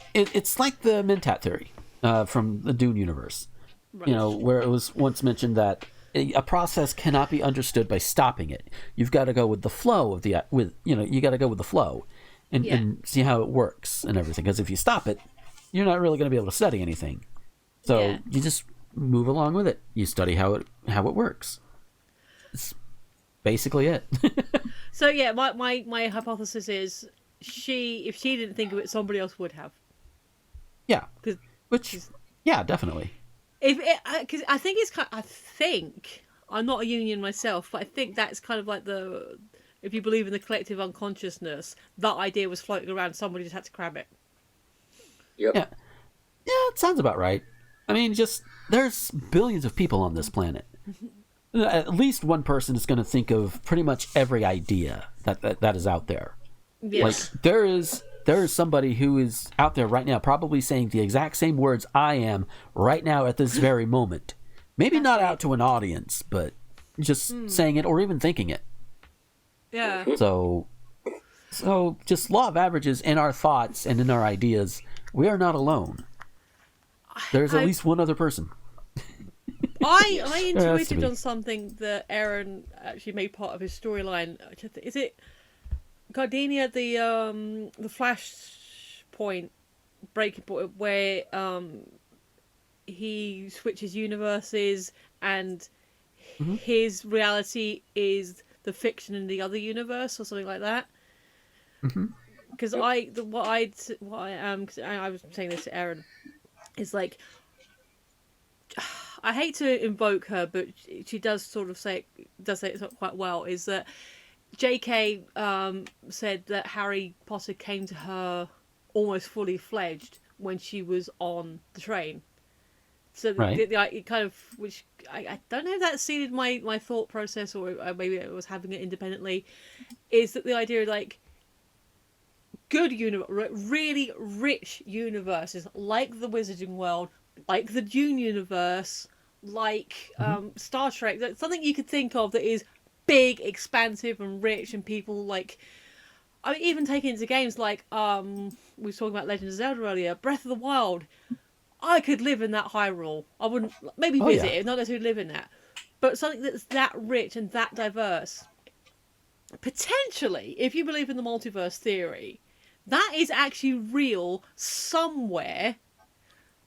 like the Mentat theory from the Dune universe. Right. You know, where it was once mentioned that a process cannot be understood by stopping it. You've got to go with the flow of you got to go with the flow and see how it works and everything. Because if you stop it, you're not really going to be able to study anything. So you just move along with it. You study how it works. It's basically it. So yeah, my hypothesis is if she didn't think of it, somebody else would have. Yeah. Definitely. Because I think I'm not a union myself, but I think that's kind of like if you believe in the collective unconsciousness, that idea was floating around. Somebody just had to grab it. Yep. Yeah, it sounds about right. I mean, there's billions of people on this planet. At least one person is going to think of pretty much every idea that is out there. Yes. Like there is somebody who is out there right now probably saying the exact same words I am right now at this very moment. Maybe not out to an audience, but just saying it or even thinking it. Yeah. So just law of averages in our thoughts and in our ideas, we are not alone. There's at least one other person. I intuited on something that Aaron actually made part of his storyline. Is it Gardenia, the Flashpoint breaking point where he switches universes and his reality is the fiction in the other universe or something like that? Because I was saying this to Aaron, is like, I hate to invoke her, but she does sort of say it quite well, is that J.K. said that Harry Potter came to her almost fully fledged when she was on the train. So it kind of, which I don't know if that seeded my thought process, or maybe I was having it independently, is that the idea of like good really rich universes like the Wizarding World, like the Dune universe, like Star Trek, that's something you could think of that is big, expansive, and rich, and people like. I mean, even taking into games like we were talking about Legend of Zelda earlier, Breath of the Wild. I could live in that Hyrule. I wouldn't maybe visit it, not necessarily live in that, but something that's that rich and that diverse. Potentially, if you believe in the multiverse theory, that is actually real somewhere.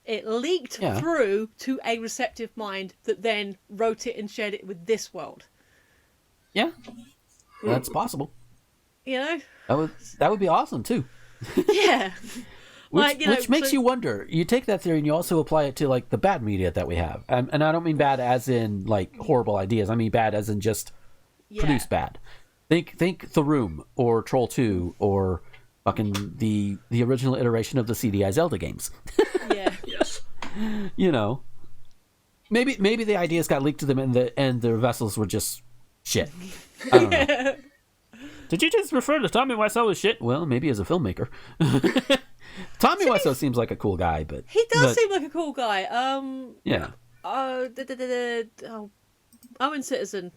It leaked through to a receptive mind that then wrote it and shared it with this world. Yeah, that's possible. You know, that would be awesome too. Yeah. Which makes you wonder. You take that theory and you also apply it to like the bad media that we have, and I don't mean bad as in like horrible ideas. I mean bad as in just produce bad. Think The Room or Troll 2 or fucking the original iteration of the CDI Zelda games. Yeah. Yes. You know, maybe the ideas got leaked to them and their vessels were just shit. I don't know. Did you just refer to Tommy Wiseau as shit? Well, maybe as a filmmaker. Tommy Wiseau seems like a cool guy, but he does seem like a cool guy. Yeah. Owen Citizen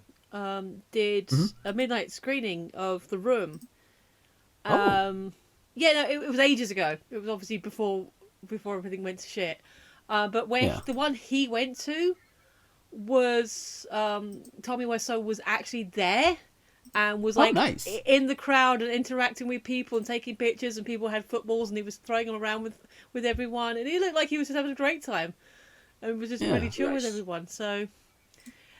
did a midnight screening of The Room. Yeah, no, it was ages ago. It was obviously before everything went to shit. But the one he went to was Tommy Wiseau was actually there. And was like nice. In the crowd and interacting with people and taking pictures, and people had footballs and he was throwing them around with everyone, and he looked like he was just having a great time and was just really chill with everyone. So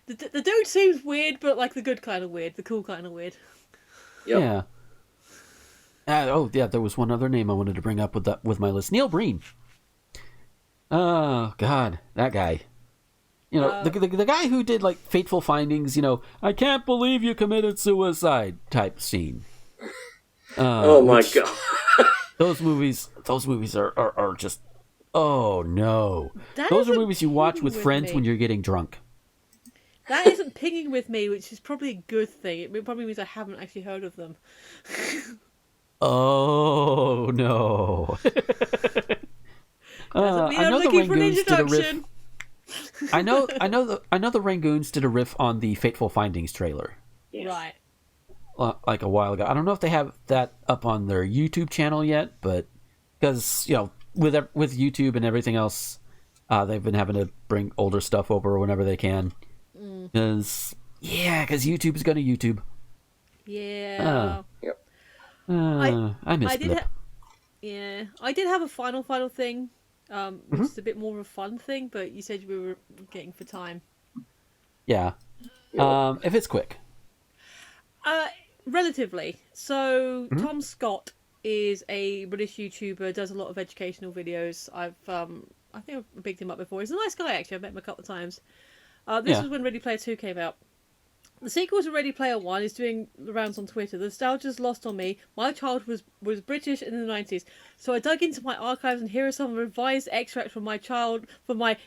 the dude seems weird, but like the good kind of weird, the cool kind of weird. Yep. Yeah. There was one other name I wanted to bring up with my list. Neil Breen. Oh God, that guy. You know, the guy who did, like, Fateful Findings, you know, I can't believe you committed suicide type scene. Oh, my God. Those movies are just, oh, no. Those are movies you watch with friends when you're getting drunk. That isn't pinging with me, which is probably a good thing. It probably means I haven't actually heard of them. Oh, no. Doesn't mean I'm looking for an introduction. I know the Rangoons did a riff on the Fateful Findings trailer. Yes. Right. like a while ago. I don't know if they have that up on their YouTube channel yet, but because with YouTube and everything else, they've been having to bring older stuff over whenever they can. Because YouTube is going to YouTube. Yeah. Yep. I miss I did Blip. I did have a final thing, which is a bit more of a fun thing, but you said we were getting for time. Yeah. If it's quick. Relatively. So Tom Scott is a British YouTuber, does a lot of educational videos. I think I've picked him up before. He's a nice guy, actually. I've met him a couple of times. This was when Ready Player 2 came out. The sequel to Ready Player 1 is doing the rounds on Twitter. The nostalgia's lost on me. My childhood was British in the 90s. So I dug into my archives, and here are some revised extracts from my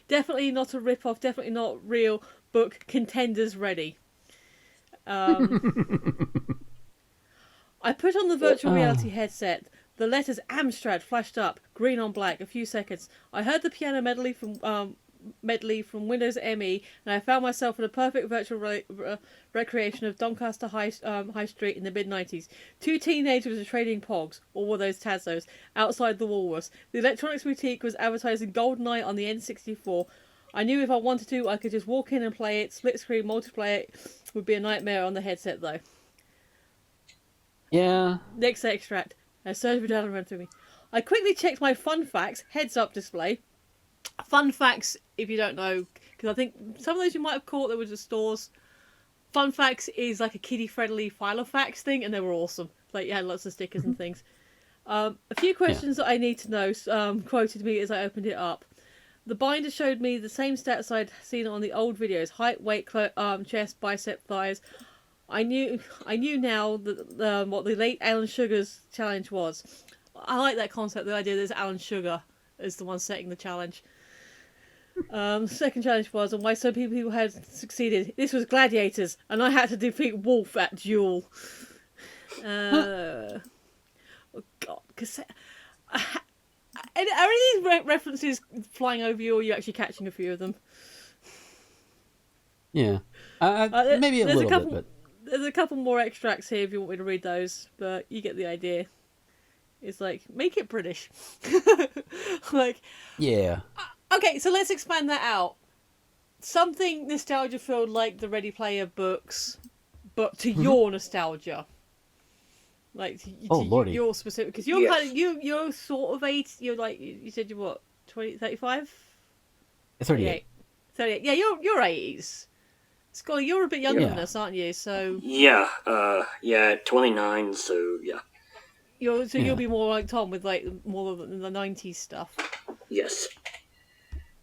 definitely not a rip-off, definitely not real book, Contenders Ready. I put on the virtual reality headset. The letters Amstrad flashed up, green on black, a few seconds. I heard the piano medley from Windows ME, and I found myself in a perfect virtual recreation of Doncaster High Street in the mid-90s. Two teenagers were trading pogs, or were those Tazos, outside the Woolworths. The electronics boutique was advertising GoldenEye on the N64. I knew if I wanted to, I could just walk in and play it. Split screen multiplayer would be a nightmare on the headset, though. Yeah. Next extract. A surge of adrenaline ran through me. I quickly checked my fun facts heads-up display. Fun facts, if you don't know, because I think some of those you might have caught, there was at stores. Fun facts is like a kiddie-friendly Filofax thing, and they were awesome. Like, you had lots of stickers and things. A few questions that I need to know quoted me as I opened it up. The binder showed me the same stats I'd seen on the old videos: height, weight, chest, bicep, thighs. I knew now that what the late Alan Sugar's challenge was. I like that concept, the idea that Alan Sugar is the one setting the challenge. The second challenge was, and why so people had succeeded. This was Gladiators, and I had to defeat Wolf at Duel. Oh God, because are any of these references flying over you, or are you actually catching a few of them? Yeah. Maybe a little bit, but... There's a couple more extracts here if you want me to read those, but you get the idea. It's like, make it British. Like, yeah. Okay, so let's expand that out. Something nostalgia-filled like the Ready Player books, but to your nostalgia. Like, Lordy. Your specific, because you're kind of, you're sort of 8, you're like, you said you're what, 20, 35? 38. 38. Yeah, you're 80s. Scully, you're a bit younger than us, aren't you? So Yeah, 29, so yeah. You'll be more like Tom with like more than the 90s stuff. Yes.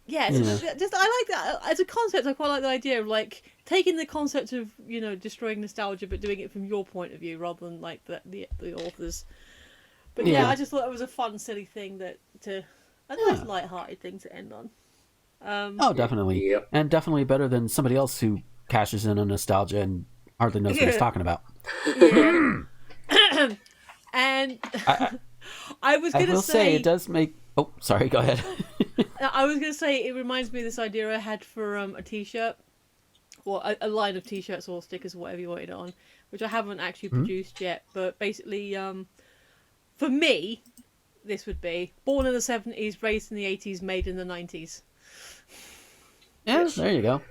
Yeah, just I like that as a concept. I quite like the idea of like taking the concept of destroying nostalgia, but doing it from your point of view rather than like the authors. But yeah, I just thought it was a fun, silly thing a nice light-hearted thing to end on. Definitely, and definitely better than somebody else who cashes in on nostalgia and hardly knows what he's talking about. Yeah. And I was going to say it does make. Oh, sorry. Go ahead. I was going to say it reminds me of this idea I had for a T-shirt, or a line of T-shirts or stickers or whatever you wanted it on, which I haven't actually produced yet. But basically, for me, this would be born in the 70s, raised in the 80s, made in the 90s. Yeah, there you go.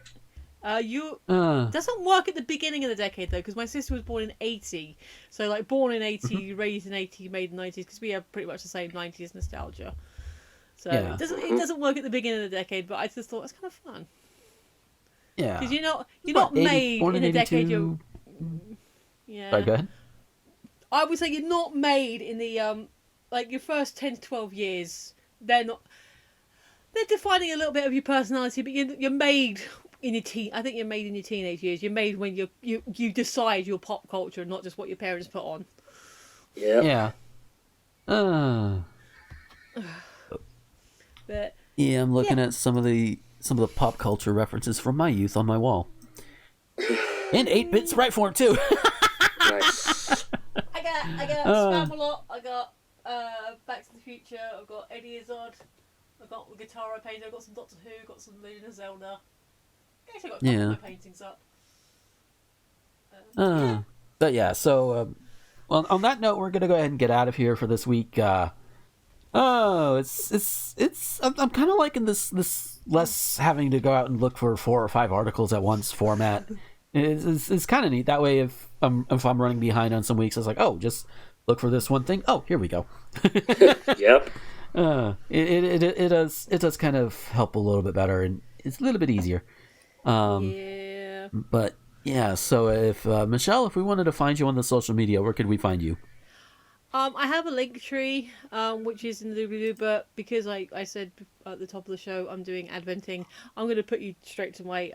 Doesn't work at the beginning of the decade though, because my sister was born in 80, so like born in 80, raised in 80, made in 90s, because we have pretty much the same 90s nostalgia. So it doesn't work at the beginning of the decade, but I just thought it's kind of fun. Yeah, because you're not made in a decade. Sorry, go ahead. I would say you're not made in the like your first 10 to 12 years. They're defining a little bit of your personality, but you're made in your I think you're made in your teenage years. You're made when you decide your pop culture, not just what your parents put on. Yeah. But I'm looking at some of the pop culture references from my youth on my wall, and 8-bit sprite form too. Nice. I got Spamalot. I got Back to the Future. I've got Eddie Izzard. I've got the guitar I painted. I've got some Doctor Who. Got some Legend of Zelda. I actually got a couple of my paintings up. But yeah, so well, on that note, we're gonna go ahead and get out of here for this week. I'm kind of liking this less having to go out and look for 4 or 5 articles at once format. It's kind of neat that way. If I'm running behind on some weeks, it's like, oh, just look for this one thing. Oh, here we go. Yep. It does kind of help a little bit better, and it's a little bit easier. Yeah. But yeah, so if Michelle, if we wanted to find you on the social media, where could we find you? I have a link tree, which is in the doobly-doo, but because I said at the top of the show I'm doing adventing, I'm going to put you straight to my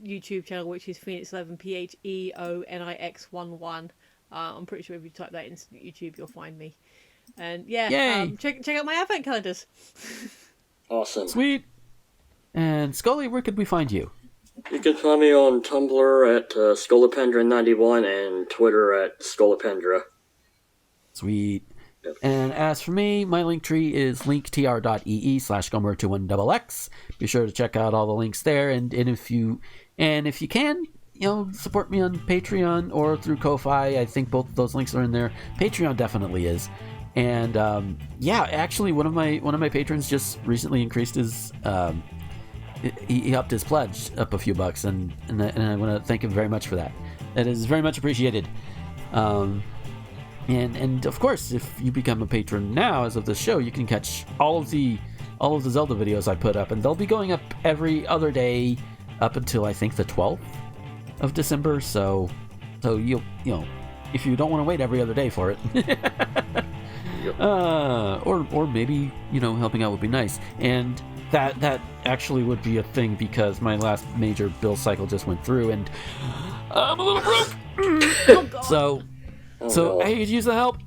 YouTube channel, which is Phoenix11, PHEONIX11. I'm pretty sure if you type that into YouTube, you'll find me. And yeah, check out my advent calendars. Awesome. Sweet. And Scully, where could we find you? You can find me on Tumblr at Scolipendra91 and Twitter at Scolipendra. Sweet. And as for me, my link tree is linktr.ee/Gomer21XX. Be sure to check out all the links there, and if you can, support me on Patreon or through Ko-Fi. I think both of those links are in there. Patreon definitely is. And actually, one of my patrons just recently increased his he upped his pledge up a few bucks, and I want to thank him very much for that. That is very much appreciated. And of course, if you become a patron now, as of this show, you can catch all of the Zelda videos I put up, and they'll be going up every other day up until I think the 12th of December. So you'll if you don't want to wait every other day for it, or maybe helping out would be nice. And that actually would be a thing, because my last major bill cycle just went through, and I'm a little broke. So I could use the help.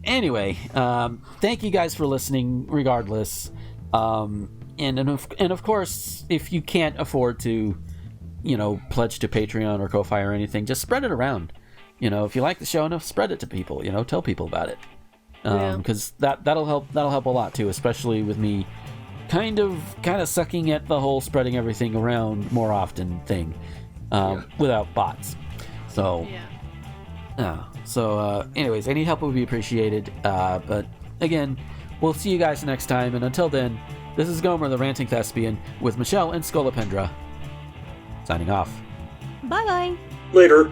Anyway, thank you guys for listening regardless. And of course, if you can't afford to, pledge to Patreon or Ko-Fi or anything, just spread it around. If you like the show enough, spread it to people. Tell people about it. Because that'll help a lot too, especially with me kind of sucking at the whole spreading everything around more often thing, without bots. So. Anyways, any help would be appreciated. But again, we'll see you guys next time. And until then, this is Gomer, the Ranting Thespian, with Michelle and Scolipendra, signing off. Bye-bye. Later.